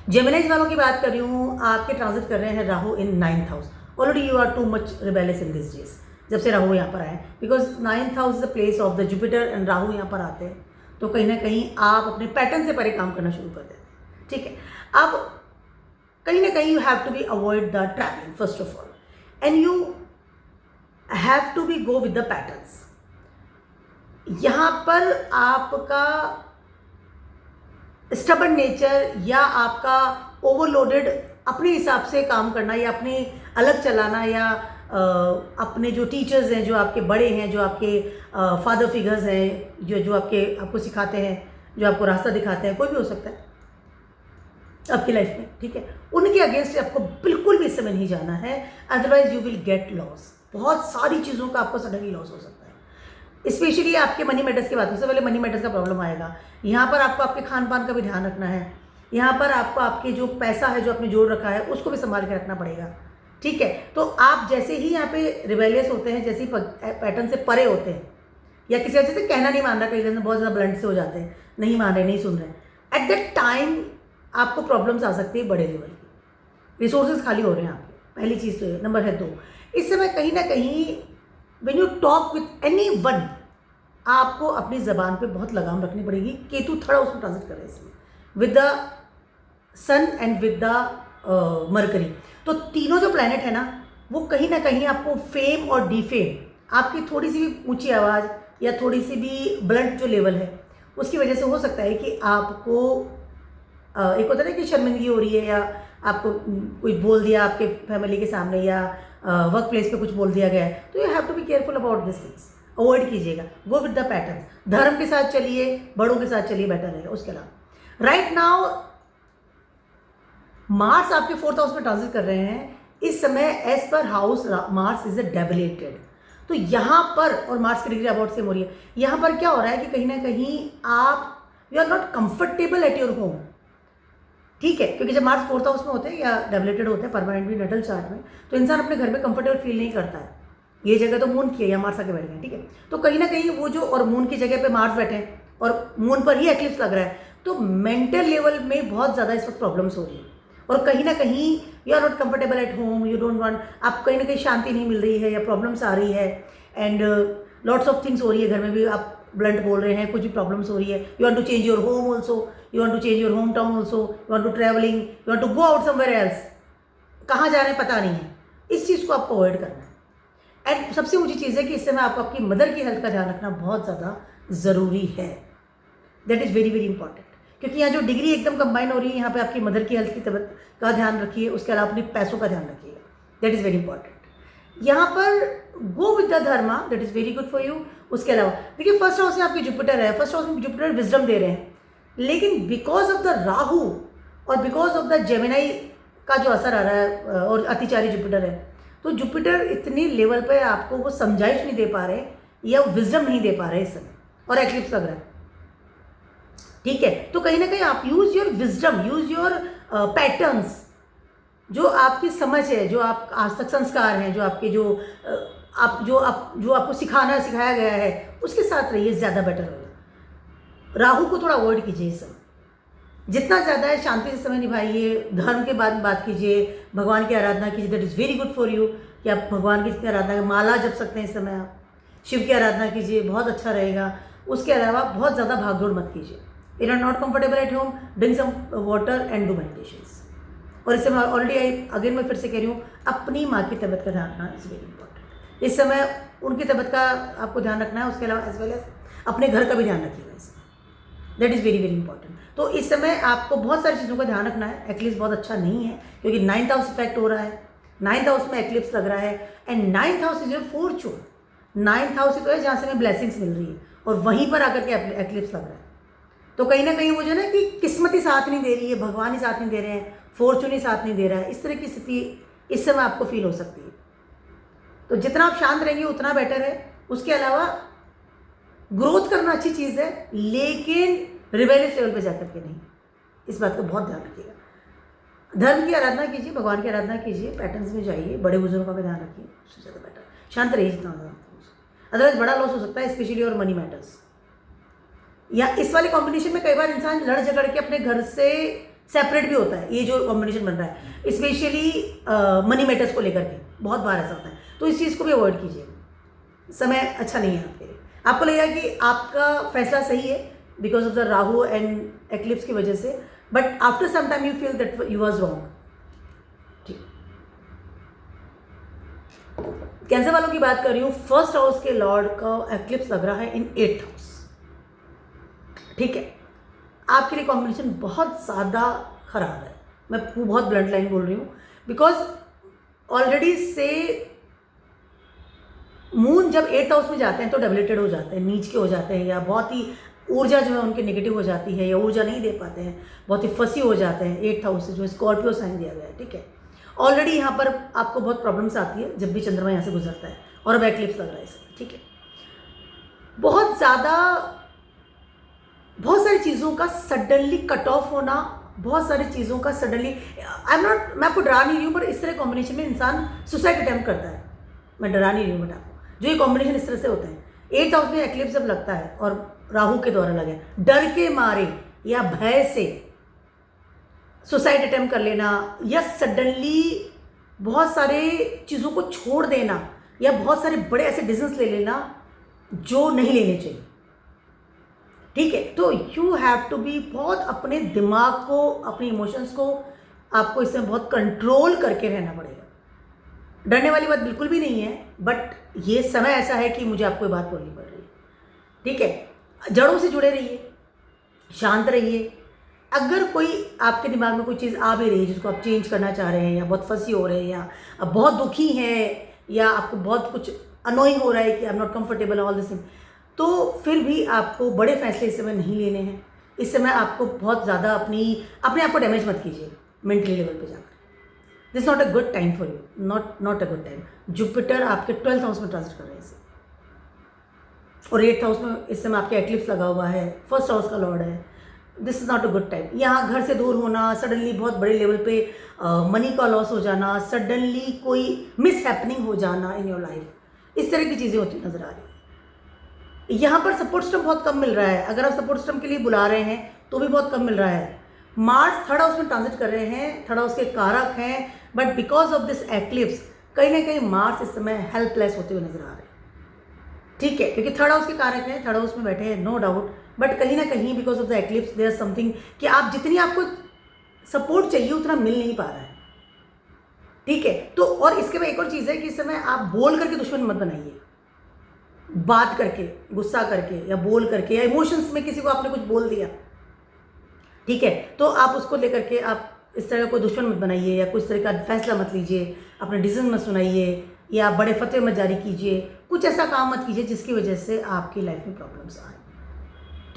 जेमिनीज वालों की बात कर रही हूँ, आपके ट्रांजिट कर रहे हैं Rahu in 9th house. Already you are too much rebellious in this days, जब से राहु यहाँ पर आए, because 9th house is the place of the Jupiter and Rahu यहाँ पर आते हैं, तो कहीं ना कहीं आप अपने पैटर्न से परे काम करना शुरू कर देते हैं। ठीक है, अब कहीं ना कहीं you have to be avoid the travelling first of all, and you have to be go with the patterns. यहाँ पर आपका स्टबर्न नेचर या आपका ओवरलोडेड अपने हिसाब से काम करना या अपने अलग चलाना, या अपने जो टीचर्स हैं, जो आपके बड़े हैं, जो आपके फादर फिगर्स हैं, जो आपको सिखाते हैं, जो आपको रास्ता दिखाते हैं, कोई भी हो सकता है आपकी लाइफ में। ठीक है, उनके अगेंस्ट आपको बिल्कुल भी इस समय नहीं जाना है, otherwise you will get loss. बहुत सारी चीज़ों का आपको सडनली लॉस हो सकता है, स्पेशली आपके मनी मैटर्स की बात। सबसे पहले मनी मैटर्स का प्रॉब्लम आएगा। यहाँ पर आपको आपके खान पान का भी ध्यान रखना है। यहाँ पर आपको आपके जो पैसा है जो आपने जोड़ रखा है उसको भी संभाल के रखना पड़ेगा। ठीक है, तो आप जैसे ही यहाँ पे रिबेलियस होते हैं, जैसे ही पैटर्न से परे होते हैं, या किसी वजह से कहना नहीं मान रहा, कई जैसे बहुत ज़्यादा ब्लंट से हो जाते हैं, नहीं मान रहे, नहीं सुन रहे, एट दैट टाइम आपको प्रॉब्लम्स आ सकती है बड़े लेवल की। रिसोर्सेज खाली हो रहे हैं आपके, पहली चीज़ तो ये। नंबर है 2, इस समय कहीं ना कहीं when you talk with any one, आपको अपनी ज़बान पे बहुत लगाम रखनी पड़ेगी। केतु 3rd हाउस में ट्रांजिट कर रहे हैं इसमें with the sun and with the Mercury. तो तीनों जो प्लैनेट है ना, वो कहीं ना कहीं आपको फेम और डिफेम, आपकी थोड़ी सी भी ऊंची आवाज़, या थोड़ी सी भी ब्लड जो लेवल है उसकी वजह से हो सकता है कि आपको एक होता है ना कि शर्मिंदगी हो रही है, या आपको कुछ बोल दिया आपके फैमिली के सामने, या वर्क प्लेस पे कुछ बोल दिया गया है, तो you have to be careful about this things. Avoid कीजिएगा, गो विद द पैटर्न। धर्म के साथ चलिए, बड़ों के साथ चलिए, बेटर रहेगा। उसके अलावा राइट नाउ मार्स आपके 4th हाउस में ट्रांजिट कर रहे हैं इस समय। As per house mars is a debilitated, तो यहाँ पर, और मार्स की डिग्री अबाउट सेम हो रही है, यहाँ पर क्या हो रहा है कि कहीं ना कहीं आप you are not comfortable at your home, ठीक है, क्योंकि जब मार्स 4th हाउस में होते हैं या डेबिलेटेड होते हैं परमानेंट भी नेटल चार्ट में, तो इंसान अपने घर में कंफर्टेबल फील नहीं करता है। ये जगह तो मून की है या मार्स आके बैठ गए, ठीक है, तो कहीं ना कहीं वो जो, और मून की जगह पे मार्स बैठे हैं और मून पर ही एक्लिप्स लग रहा है, तो मेंटल लेवल में बहुत ज़्यादा इस वक्त प्रॉब्लम्स हो रही है। और कहीं ना कहीं you are not comfortable at home, you don't want, आप कहीं ना कहीं शांति नहीं मिल रही है या प्रॉब्लम्स आ रही है, एंड लॉट्स ऑफ थिंग्स हो रही है घर में भी, आप ब्लंट बोल रहे हैं, कुछ भी प्रॉब्लम्स हो रही है। You want to change your home also, you want to change your home town also, you want to travelling, you want to go out somewhere else. कहाँ जा रहे हैं पता नहीं है, इस चीज़ को आपको अवॉइड करना है। एंड सबसे ऊँची चीज़ है कि इस समय आपको आपकी मदर की हेल्थ का ध्यान रखना बहुत ज़्यादा ज़रूरी है। That is very very important, क्योंकि यहाँ जो डिग्री एकदम कंबाइन हो रही है, यहाँ पे आपकी मदर की हेल्थ की तबीयत का ध्यान रखिए, उसके अलावा अपने पैसों का ध्यान रखिएगा। That is very important. यहाँ पर गो with the Dharma, that is very good for you. उसके अलावा देखिए, फर्स्ट हाउस में आपके जुपिटर है, फर्स्ट हाउस में जुपिटर विजडम दे रहे हैं, लेकिन बिकॉज ऑफ द राहु और बिकॉज ऑफ द जेमिनाई का जो असर आ रहा है, और अतिचारी जुपिटर है, तो जुपिटर इतनी लेवल पे आपको वो समझाइश नहीं दे पा रहे या विजडम नहीं दे पा रहे इस समय, और एक्लिप्स लग रहा है, ठीक है। तो कहीं ना कहीं आप use your wisdom, use your patterns, जो आपकी समझ है, जो आप आज तक संस्कार हैं, जो आपके जो आपको सिखाया गया है, उसके साथ रहिए, ज़्यादा बेटर होगा। राहु को थोड़ा अवॉइड कीजिए इस समय, जितना ज़्यादा है शांति से समय निभाइए, धर्म के बात कीजिए, भगवान की आराधना कीजिए। That is very good for you कि आप भगवान की जितनी आराधना, माला जप सकते हैं इस समय, आप शिव की आराधना कीजिए, बहुत अच्छा रहेगा। उसके अलावा बहुत ज़्यादा भागदौड़ मत कीजिए। If you are not comfortable at home, drink some water and do meditations. और इस समय ऑलरेडी अगेन मैं फिर से कह रही हूँ, अपनी माँ की तबीयत का ध्यान रखना इज़ वेरी इंपॉर्टेंट। इस समय उनकी तबीयत का आपको ध्यान रखना है, उसके अलावा एज वेल एज अपने घर का भी ध्यान रखिएगा इस समय। That is very very important. तो इस समय आपको बहुत सारी चीज़ों का ध्यान रखना है। एक्लिप्स बहुत अच्छा नहीं है, क्योंकि 9th हाउस इफेक्ट हो रहा है, 9th हाउस में एक्लिप्स लग रहा है, and 9th house is your fortune. 9th house ही तो है जहाँ से हमें ब्लेसिंग्स मिल रही है, और वहीं पर आकर के एक्लिप्स लग रहा है। तो कहीं ना कहीं वो जो ना कि किस्मत ही साथ नहीं दे रही है, भगवान ही साथ नहीं दे रहे हैं, फॉर्चून ही साथ नहीं दे रहा है, इस तरह की स्थिति इस समय आपको फील हो सकती है। तो जितना आप शांत रहेंगे उतना बेटर है। उसके अलावा ग्रोथ करना अच्छी चीज़ है, लेकिन रिबेलियस लेवल पे जाकर के नहीं, इस बात का बहुत ध्यान रखिएगा। धर्म की आराधना कीजिए, भगवान की आराधना कीजिए, पैटर्न्स में जाइए, बड़े बुजुर्गों का ध्यान रखिए, उससे ज़्यादा बेटर। शांत रहिए जितना ज़्यादा, अदरवाइज बड़ा लॉस हो सकता है, स्पेशली और मनी मैटर्स। या इस वाले कॉम्बिनेशन में कई बार इंसान लड़ झगड़ के अपने घर से सेपरेट भी होता है। ये जो कॉम्बिनेशन बन रहा है स्पेशली मनी मैटर्स को लेकर के, बहुत बार ऐसा होता है, तो इस चीज़ को भी अवॉइड कीजिए। समय अच्छा नहीं है आपके लिए। आपको लगेगा कि आपका फैसला सही है because of the Rahu and eclipse की वजह से, but after some time you feel that you was wrong. ठीक, कैंसर वालों की बात कर रही हूँ। फर्स्ट हाउस के लॉर्ड का एक्लिप्स लग रहा है इन 8th हाउस, ठीक है। आपके लिए कॉम्बिनेशन बहुत ज़्यादा खराब है, मैं बहुत ब्लंट लाइन बोल रही हूँ, बिकॉज ऑलरेडी से मून जब 8th हाउस में जाते हैं तो डेबिलेटेड हो जाते हैं, नीच के हो जाते हैं, या बहुत ही ऊर्जा जो है उनकी नेगेटिव हो जाती है, या ऊर्जा नहीं दे पाते हैं, बहुत ही फंसी हो जाते हैं 8th हाउस से, जो स्कॉर्पियो साइन दिया गया है, ठीक है। ऑलरेडी यहाँ पर आपको बहुत प्रॉब्लम्स आती है जब भी चंद्रमा यहाँ से गुजरता है, और अब एक्लिप्स लग रहा है इसमें, ठीक है। बहुत ज़्यादा, बहुत सारी चीज़ों का सडनली कट ऑफ होना, बहुत सारी चीज़ों का सडनली, मैं आपको डरा नहीं रही हूँ, पर इस तरह कॉम्बिनेशन में इंसान सुसाइड अटैम्प्ट करता है। मैं डरा नहीं रही हूँ, बट आपको जो ये कॉम्बिनेशन इस तरह से होते हैं, 8th हाउस में एक्लिप्स जब लगता है और राहु के द्वारा लगे, डर के मारे या भय से सुसाइड अटैम्प्ट कर लेना, या सडनली बहुत सारे चीज़ों को छोड़ देना, या बहुत सारे बड़े ऐसे डिसीजंस ले लेना जो नहीं लेने चाहिए, ठीक है। तो यू हैव टू बी, बहुत अपने दिमाग को, अपने इमोशंस को आपको इसमें बहुत कंट्रोल करके रहना पड़ेगा। डरने वाली बात बिल्कुल भी नहीं है, बट ये समय ऐसा है कि मुझे आपको ये बात बोलनी पड़ रही है। ठीक है, जड़ों से जुड़े रहिए, शांत रहिए। अगर कोई आपके दिमाग में कोई चीज़ आ भी रही है जिसको आप चेंज करना चाह रहे हैं, या बहुत फंसी हो रहे हैं, या आप बहुत दुखी हैं, या आपको बहुत कुछ अनोइंग हो रहा है कि आई am not comfortable all this thing, तो फिर भी आपको बड़े फैसले इस समय नहीं लेने हैं। इस समय आपको बहुत ज़्यादा अपने आप को डैमेज मत कीजिए मेंटली लेवल पे जाकर। This not a good time for you, not a good time. Jupiter आपके 12th हाउस में ट्रांजिट कर रहे हैं इसे, और 8th हाउस में इस समय आपके एक्लिप्स लगा हुआ है, 1st हाउस का लॉर्ड है। This is not a good time. यहाँ घर से दूर होना, सडनली बहुत बड़े लेवल पे मनी का लॉस हो जाना, सडनली कोई मिस हैपनिंग हो जाना इन योर लाइफ, इस तरह की चीज़ें होती नजर आ रही है। यहाँ पर सपोर्ट सिस्टम बहुत कम मिल रहा है। अगर आप सपोर्ट सिस्टम के लिए बुला रहे हैं तो भी बहुत कम मिल रहा है। मार्स 3rd हाउस में ट्रांजिट कर रहे हैं, 3rd हाउस के कारक हैं, but because of this eclipse कहीं ना कहीं मार्स इस समय हेल्पलेस होते हुए नजर आ रहे हैं। ठीक है, क्योंकि 3rd हाउस के कारक हैं, 3rd हाउस में बैठे हैं, नो डाउट, बट कहीं ना कहीं because of the eclipse there something कि आप जितनी आपको सपोर्ट चाहिए उतना मिल नहीं पा रहा है। ठीक है, तो और इसके बाद एक और चीज़ है कि इस समय आप बोल करके दुश्मन मत बनाइए। बात करके, गुस्सा करके, या बोल करके, या इमोशंस में किसी को आपने कुछ बोल दिया, ठीक है, तो आप उसको लेकर के आप इस तरह का कोई दुश्मन मत बनाइए, या कुछ तरह का फैसला मत लीजिए, अपने डिसीजन मत सुनाइए, या बड़े फतवे मत जारी कीजिए। कुछ ऐसा काम मत कीजिए जिसकी वजह से आपकी लाइफ में प्रॉब्लम्स आए।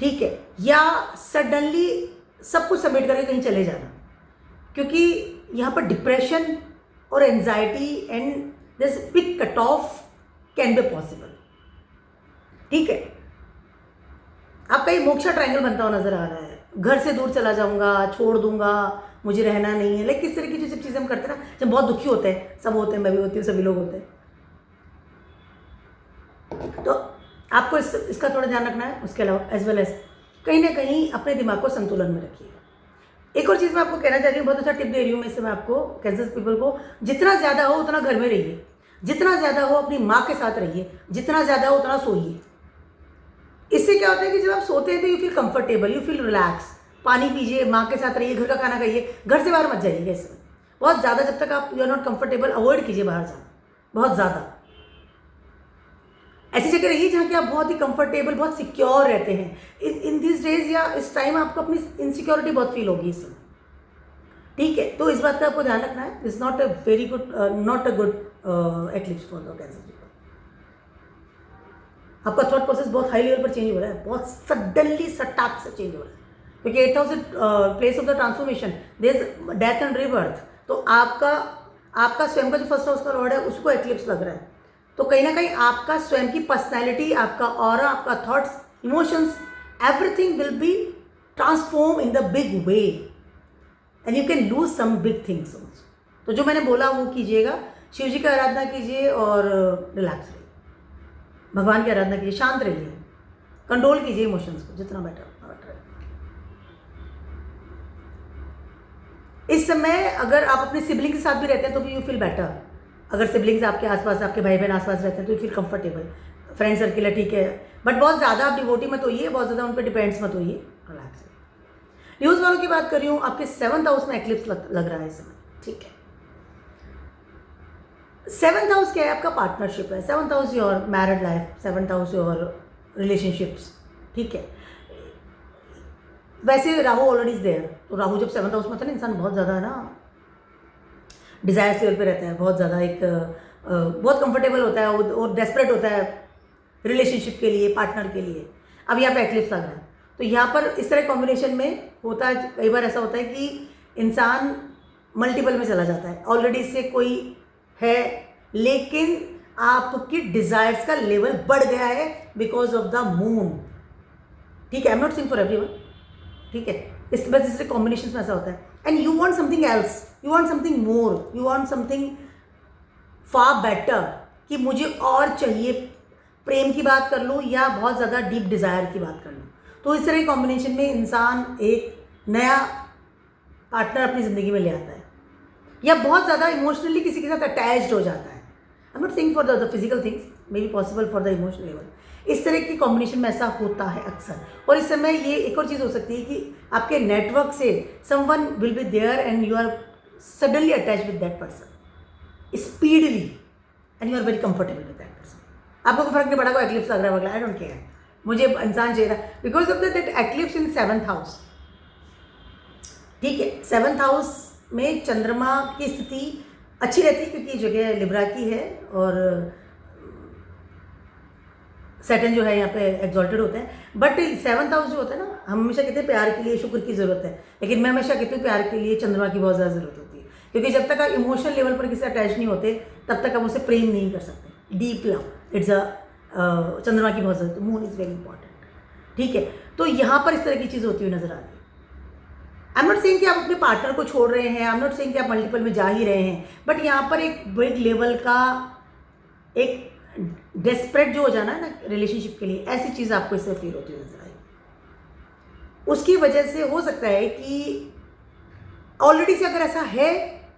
ठीक है, या सडनली सब कुछ सबमिट करके कहीं चले जाना, क्योंकि यहाँ पर डिप्रेशन और anxiety and this big cut off can be possible. ठीक है, आपका एक मोक्षा ट्रायंगल बनता हुआ नजर आ रहा है। घर से दूर चला जाऊंगा, छोड़ दूंगा, मुझे रहना नहीं है, लाइक किस तरह की जो सब चीज़ें हम करते हैं ना, जब बहुत दुखी होते हैं, सब होते हैं, मैं भी होती हूँ, सभी लोग होते हैं, तो आपको इसका थोड़ा ध्यान रखना है। उसके अलावा एज वेल एज कहीं ना कहीं अपने दिमाग को संतुलन में रखिएगा। एक और चीज़ मैं आपको कहना चाहती हूँ, बहुत अच्छा टिप दे रही हूँ मैं इससे, मैं आपको कैंसर पीपल को, जितना ज़्यादा हो उतना घर में रहिए, जितना ज़्यादा हो अपनी माँ के साथ रहिए, जितना ज़्यादा हो उतना सोइए। इससे क्या होता है कि जब आप सोते हैं तो you feel comfortable, you feel relax. पानी पीजिए, माँ के साथ रहिए, घर का खाना खाइए, घर से बाहर मत जाइए। इसमें बहुत ज़्यादा, जब तक आप you are not comfortable, avoid कीजिए बाहर जाना, बहुत ज़्यादा। ऐसी जगह रहिए जहाँ कि आप बहुत ही कंफर्टेबल, बहुत सिक्योर रहते हैं। इन दिस डेज या इस टाइम आपको अपनी इनसिक्योरिटी बहुत फील होगी इस समय। ठीक है, तो इस बात का आपको ध्यान रखना है। It's not a very good, not a good eclipse for the cancer. आपका थॉट प्रोसेस बहुत हाई लेवल पर चेंज हो रहा है, बहुत सडनली सटाक से चेंज हो रहा है, क्योंकि 8th house place of the transformation, there is death and rebirth. तो आपका स्वयं का जो 1st हाउस का लॉर्ड है उसको एक्लिप्स लग रहा है, तो कहीं ना कहीं आपका स्वयं की पर्सनैलिटी, आपका ऑरा, आपका thoughts, emotions, everything will be transform in the big way and you can lose some big things also. तो जो मैंने बोला वो कीजिएगा, शिव जी की आराधना कीजिए और रिलैक्स रहिए, भगवान की आराधना कीजिए, शांत रहिए, कंट्रोल कीजिए इमोशंस को जितना बेटर। इस समय अगर आप अपने सिबलिंग के साथ भी रहते हैं तो भी यू फील बेटर। अगर सिबलिंग्स आपके आसपास, आपके भाई बहन आसपास रहते हैं तो you feel comfortable. Friend circle है, ठीक है, बट बहुत ज़्यादा आप डिवोटी मत होइए, बहुत ज़्यादा उन पर डिपेंड्स मत होइए, रिलैक्स। न्यूज़ वालों की बात कर रही हूँ, आपके 7th हाउस में एक्लिप्स लग रहा है इस समय। ठीक है, 7th हाउस क्या है? आपका पार्टनरशिप है। 7th house your married life, 7th house your relationships. ठीक है, वैसे राहु ऑलरेडी इज देयर, तो राहु जब 7th हाउस में था ना, इंसान बहुत ज़्यादा ना डिज़ायर्स लेवल पे रहता है, बहुत ज़्यादा बहुत कंफर्टेबल होता है और डेस्परेट होता है रिलेशनशिप के लिए, पार्टनर के लिए। अब यहाँ पे एक्लिप्स लग रहा है, तो यहाँ पर इस तरह कॉम्बिनेशन में होता है, कई बार ऐसा होता है कि इंसान मल्टीपल में चला जाता है, ऑलरेडी इससे कोई है, लेकिन आपकी डिज़ायर्स का लेवल बढ़ गया है बिकॉज ऑफ द मून। ठीक है, आई am not saying for everyone, ठीक है, इस बस इससे कॉम्बिनेशन में ऐसा होता है। And you want something else, you want something more, you want something far better, कि मुझे और चाहिए। प्रेम की बात कर लूँ या बहुत ज़्यादा डीप डिज़ायर की बात कर लूँ, तो इस तरह की कॉम्बिनेशन में इंसान एक नया पार्टनर अपनी ज़िंदगी में ले आता है, या बहुत ज़्यादा इमोशनली किसी के साथ अटैच्ड हो जाता है। आई am not saying for the physical things, may be possible for the emotional level. इस तरह की कॉम्बिनेशन में ऐसा होता है अक्सर। और इस समय ये एक और चीज़ हो सकती है कि आपके नेटवर्क से someone will be there and you are suddenly attach with that person speedily and you are very comfortable with that person. आपको कोई फर्क नहीं पड़ा, कोई एक्लिप्स लग रहा है वगैरह, आई डोंट केयर, मुझे इंसान चाहिए था, because of that eclipse in 7th house. ठीक है, 7th हाउस में चंद्रमा की स्थिति अच्छी रहती है क्योंकि जगह लिब्रा की है और सैटर्न जो है यहाँ पे एग्जॉल्टेड होते हैं। बट 7th हाउस जो होता है ना, हम हमेशा कहते हैं प्यार के लिए शुक्र की ज़रूरत है, लेकिन मैं हमेशा कहती हूँ प्यार के लिए चंद्रमा की बहुत ज़्यादा ज़रूरत होती है, क्योंकि जब तक आप इमोशनल लेवल पर किसी से अटैच नहीं होते तब तक आप उससे प्रेम नहीं कर सकते। डीप लव, इट्स अ चंद्रमा की बहुत ज़रूरत, मून इज़ वेरी इंपॉर्टेंट। ठीक है, तो यहाँ पर इस तरह की चीज़ होती हुई नजर आ रही है। आई एम नॉट सेइंग कि आप अपने पार्टनर को छोड़ रहे हैं, आई एम नॉट सेइंग कि आप मल्टीपल में जा ही रहे हैं, बट यहाँ पर एक बिग लेवल का एक डेस्परेट जो हो जाना है ना रिलेशनशिप के लिए, ऐसी चीज़ आपको इससे फील होती हुई नजर आएगी। उसकी वजह से हो सकता है कि ऑलरेडी से अगर ऐसा है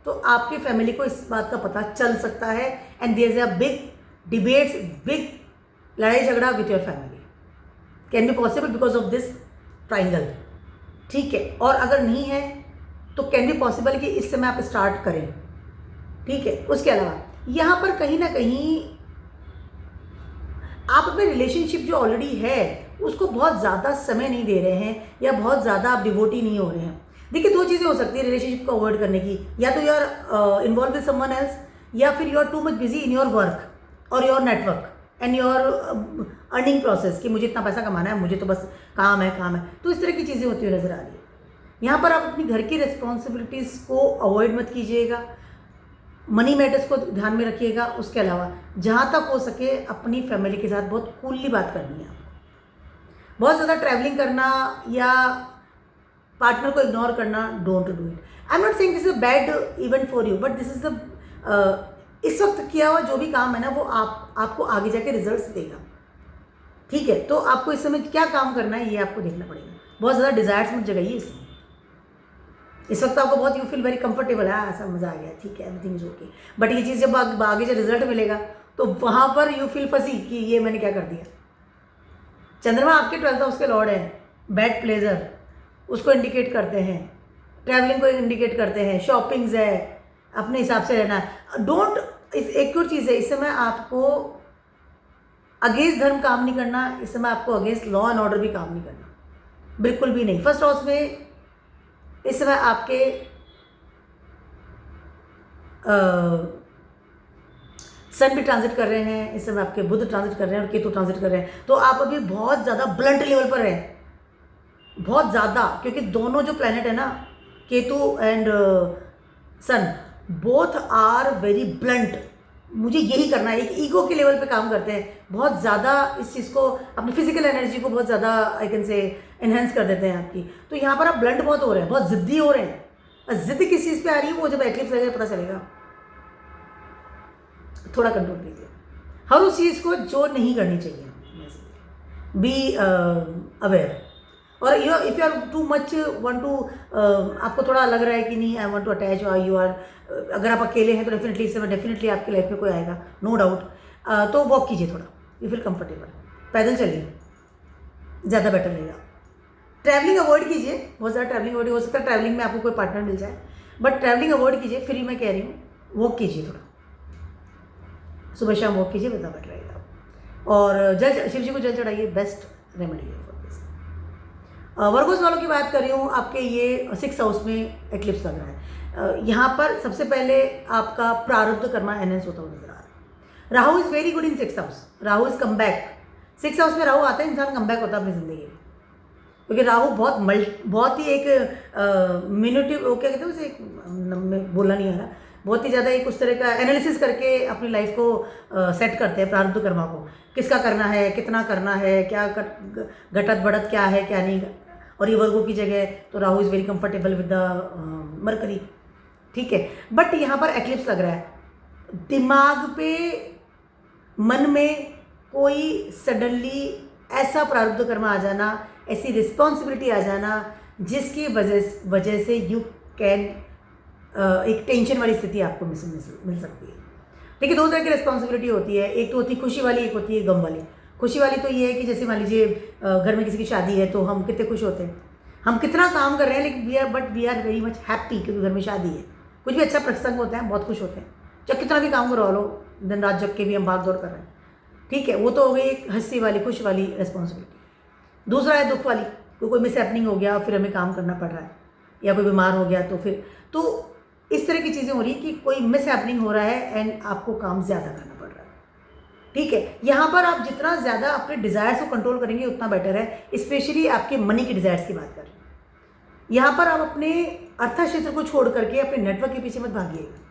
तो आपके फैमिली को इस बात का पता चल सकता है, and there is a big debates, big लड़ाई झगड़ा with your family can be possible because of this triangle. ठीक है, और अगर नहीं है तो कैन बी पॉसिबल कि इस समय आप स्टार्ट करें। ठीक है, उसके अलावा यहाँ पर कहीं ना कहीं आप अपने रिलेशनशिप जो ऑलरेडी है उसको बहुत ज़्यादा समय नहीं दे रहे हैं, या बहुत ज़्यादा आप डिवोटी नहीं हो रहे हैं। देखिए, दो चीज़ें हो सकती है रिलेशनशिप को अवॉइड करने की, या तो you are involve with someone else, या फिर you are too much busy in your work और your network and your earning process, कि मुझे इतना पैसा कमाना है, मुझे तो बस काम है काम है। तो इस तरह की चीज़ें होती हुई नजर आ रही है। यहाँ पर आप अपनी घर की रिस्पॉन्सिबिलिटीज़ को अवॉइड मत कीजिएगा, मनी मैटर्स को ध्यान में रखिएगा। उसके अलावा जहाँ तक हो सके अपनी फैमिली के साथ बहुत कूलली बात करनी है आपको। बहुत ज़्यादा ट्रैवलिंग करना या पार्टनर को इग्नोर करना, don't do it. I am not saying this is a bad event for you, but this is a इस वक्त किया हुआ जो भी काम है ना वो आपको आगे जाके रिजल्ट्स देगा। ठीक है, तो आपको इस समय क्या काम करना है ये आपको देखना पड़ेगा। बहुत ज़्यादा डिज़ायर्स मत जगाइए इसमें। इस वक्त आपको बहुत यू फील वेरी कंफर्टेबल है, ऐसा मज़ा आ गया, ठीक है, एवरीथिंग इज ओके। बट ये चीज़ जब आगे जो रिजल्ट मिलेगा तो वहाँ पर यू फील फंसी कि ये मैंने क्या कर दिया। चंद्रमा आपके 12th हाउस के लॉर्ड है, बैड प्लेजर उसको इंडिकेट करते हैं, ट्रैवलिंग को इंडिकेट करते हैं, शॉपिंग्स है, अपने हिसाब से रहना है। डोंट, एक और चीज़ है, इस समय आपको अगेंस्ट धर्म काम नहीं करना, इस समय आपको अगेंस्ट लॉ एंड ऑर्डर भी काम नहीं करना, बिल्कुल भी नहीं। फर्स्ट हाउस में इस समय आपके सन भी ट्रांजिट कर रहे हैं, इस समय आपके बुध ट्रांजिट कर रहे हैं और केतु ट्रांजिट कर रहे हैं। तो आप अभी बहुत ज़्यादा ब्लंट लेवल पर हैं, बहुत ज़्यादा, क्योंकि दोनों जो प्लैनेट है ना, Ketu and sun, both are very blunt. मुझे यही करना है, एक ईगो के लेवल पे काम करते हैं, बहुत ज़्यादा इस चीज़ को, अपनी फिजिकल एनर्जी को बहुत ज़्यादा आई कैन से एनहेंस कर देते हैं आपकी। तो यहाँ पर आप ब्लंट बहुत हो रहे हैं, बहुत ज़िद्दी हो रहे हैं। और ज़िद्द किस चीज़ पे आ रही है वो जब एक्लिप्स लगेगा पता चलेगा। थोड़ा कंट्रोल कीजिए हर उस चीज़ को जो नहीं करनी चाहिए। Be aware. और if you are too much want to, आपको थोड़ा लग रहा है कि नहीं आई वांट टू अटैच, और यू आर, अगर आप अकेले हैं तो डेफिनेटली इस समय डेफिनेटली आपकी लाइफ में कोई आएगा, नो डाउट। तो वॉक कीजिए थोड़ा, यू फील कंफर्टेबल, पैदल चलिए, ज़्यादा बेटर रहेगा। ट्रैवलिंग अवॉइड कीजिए, बहुत ज़्यादा ट्रैवलिंग अवॉइड, हो सकता है ट्रैवलिंग में आपको कोई पार्टनर मिल जाए, बट ट्रैवलिंग अवॉइड कीजिए। फ्री मैं कह रही हूँ, वॉक कीजिए थोड़ा, सुबह शाम वॉक कीजिए, ज़्यादा बेटर रहेगा। और जल, शिव जी को जल चढ़ाइए, बेस्ट रेमेडी है फॉर दिस। वर्गोस वालों की बात कर रही हूँ, आपके ये 6th हाउस में एक्लिप्स लग रहा है। यहाँ पर सबसे पहले आपका प्रारब्ध कर्मा एनहेंस होता हुआ नजर आ रहा है। Rahu is very good in 6th house, Rahu is come back. 6th house में राहु आता है, इंसान कम बैक होता है अपनी ज़िंदगी में, क्योंकि राहु बहुत ही एक मिनिटिव, क्या कहते हैं उसे, एक बोलना नहीं आ रहा, बहुत ही ज़्यादा एक उस तरह का एनालिसिस करके अपनी लाइफ को सेट करते हैं। प्रारब्ध कर्मा को किसका करना है, कितना करना है, क्या घटत बढ़त क्या है क्या नहीं। और ये वर्गों की जगह तो Rahu is very comfortable with the mercury. ठीक है, बट यहाँ पर एक्लिप्स लग रहा है, दिमाग पे, मन में कोई सडनली ऐसा प्रारब्ध कर्मा आ जाना, ऐसी रिस्पॉन्सिबिलिटी आ जाना जिसकी वजह से यू कैन, एक टेंशन वाली स्थिति आपको मिल सकती है। देखिए, दो तरह की रिस्पॉन्सिबिलिटी होती है, एक तो होती है खुशी वाली, एक होती है गम वाली। खुशी वाली तो ये है कि जैसे मान लीजिए घर में किसी की शादी है तो हम कितने खुश होते हैं, हम कितना काम कर रहे हैं, लेकिन we are very much happy, क्योंकि घर में शादी है, कुछ भी अच्छा प्रसंग होता है, बहुत खुश होते हैं, चाहे कितना भी काम करवा लो, दिन रात जग के भी हम भाग दौड़ कर रहे हैं। ठीक है, वो तो हो गई एक हंसी वाली, खुश वाली रिस्पॉन्सिबिलिटी। दूसरा है दुख वाली, कोई मिस हैपनिंग हो गया फिर हमें काम करना पड़ रहा है, या कोई बीमार हो गया तो फिर, तो इस तरह की चीज़ें हो रही कि कोई मिस हैपनिंग हो रहा है एंड आपको काम ज़्यादा करना पड़ रहा है। ठीक है, यहाँ पर आप जितना ज़्यादा अपने डिज़ायर्स को कंट्रोल करेंगे उतना बेटर है। स्पेशली आपके मनी के डिज़ायर्स की बात कर रहे हैं, यहाँ पर आप अपने अर्थ क्षेत्र को छोड़ करके अपने नेटवर्क के पीछे मत भागिएगा।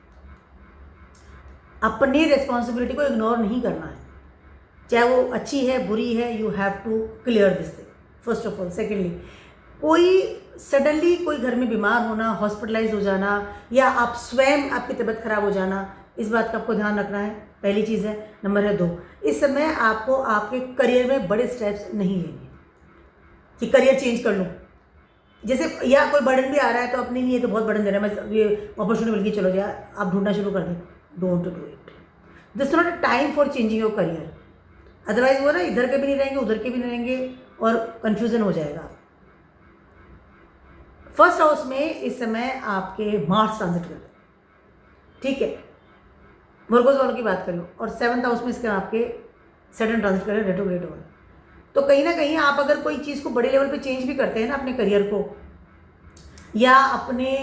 अपनी रिस्पॉन्सिबिलिटी को इग्नोर नहीं करना है, चाहे वो अच्छी है बुरी है, you have to clear this thing first of all. Secondly, कोई सडनली कोई घर में बीमार होना, हॉस्पिटलाइज हो जाना, या आप स्वयं आपकी तबीयत खराब हो जाना, इस बात का आपको ध्यान रखना है, पहली चीज़ है। नंबर है 2, इस समय आपको आपके करियर में बड़े स्टेप्स नहीं लेने कि करियर चेंज कर लूँ, जैसे या कोई बर्डन भी आ रहा है तो अपने लिए तो बहुत बर्डन दे रहा है, मैं ये अपॉर्चुनिटी मिल गई चलो यार आप ढूंढना शुरू कर दें। Don't do it, this not a time for changing your career. Otherwise वो ना इधर के भी नहीं रहेंगे उधर के भी नहीं रहेंगे और कन्फ्यूज़न हो जाएगा। फर्स्ट हाउस में इस समय आपके मार्स ट्रांजिट कर रहे हैं, ठीक है, वर्गोस वालों की बात करें, और 7th हाउस में इसके आपके सैटर्न ट्रांजिट कर रहे हैं रेट्रोग्रेड वाले। तो कहीं ना कहीं आप अगर कोई चीज़ को बड़े लेवल पे चेंज भी करते हैं ना अपने करियर को, या अपने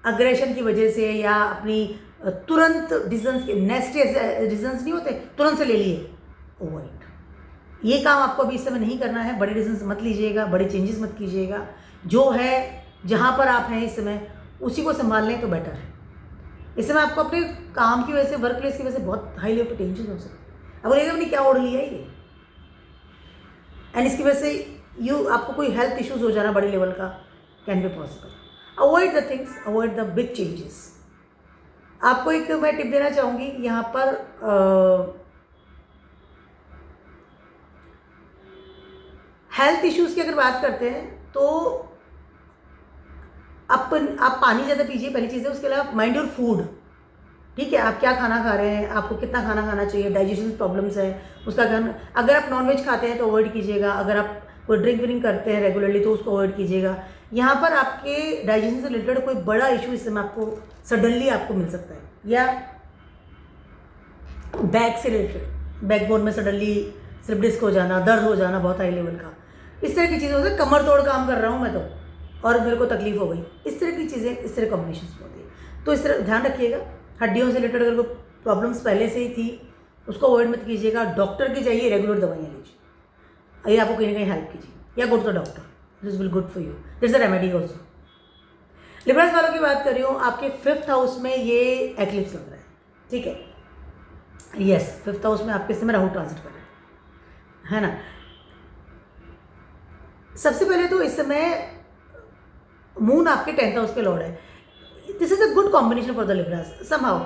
अग्रेशन की वजह से, या अपनी तुरंत डिसीजंस के नेक्स्ट डिसीजंस नहीं होते तुरंत से ले लिए, ओवर इट। ये काम आपको अभी इस समय नहीं करना है, बड़े डिसीजंस मत लीजिएगा, बड़े चेंजेस मत कीजिएगा। जो है जहाँ पर आप हैं इस समय उसी को संभाल लें तो बेटर है। इस समय आपको अपने काम की वजह से, वर्क प्लेस की वजह से बहुत हाई लेवल पर टेंशन हो सकती है। अब बोलिएगा मैंने क्या ओढ़ लिया ये, एंड इसकी वजह से आपको कोई हेल्थ इश्यूज हो जाना बड़े लेवल का can be possible. Avoid the things, avoid the big changes. आपको एक मैं टिप देना चाहूँगी यहाँ पर, हेल्थ इश्यूज़ की अगर बात करते हैं तो आप पानी ज़्यादा पीजिए, पहली चीज़ है। उसके अलावा माइंड योर फूड, ठीक है, आप क्या खाना खा रहे हैं, आपको कितना खाना खाना चाहिए, डाइजेशन प्रॉब्लम्स है उसका ध्यान। अगर आप नॉनवेज खाते हैं तो अवॉइड कीजिएगा, अगर आप कोई ड्रिंक व्रिंक करते हैं रेगुलरली तो उसको अवॉइड कीजिएगा। यहाँ पर आपके डाइजेशन से रिलेटेड कोई बड़ा इशू इस समय आपको सडनली आपको मिल सकता है, या बैक से रिलेटेड, बैकबोन में सडनली स्लिप डिस्क हो जाना, दर्द हो जाना बहुत हाई लेवल का, इस तरह की चीज़ें होती है। कमर तोड़ काम कर रहा हूँ मैं तो और मेरे को तकलीफ हो गई, इस तरह की चीज़ें, इस तरह कॉम्बिनेशन होती है। तो इस तरह ध्यान रखिएगा। हड्डियों से रिलेटेड अगर कोई प्रॉब्लम्स पहले से ही थी उसको अवॉइड मत कीजिएगा। डॉक्टर के जाइए, रेगुलर दवाइयाँ लीजिए, ये आपको कहीं ना कहीं हेल्प कीजिए, या go to the doctor, this will good for you, this a remedy also. Libras वालों की बात कर रही हूँ, आपके 5th हाउस में ये एक्लिप्स लग रहा है, ठीक है, यस 5th हाउस में आपके समय राहु ट्रांजिट कर रहे हैं, है ना। सबसे पहले तो इस समय मून आपके 10th हाउस के लॉर्ड है। This is a good combination for the Libras. Somehow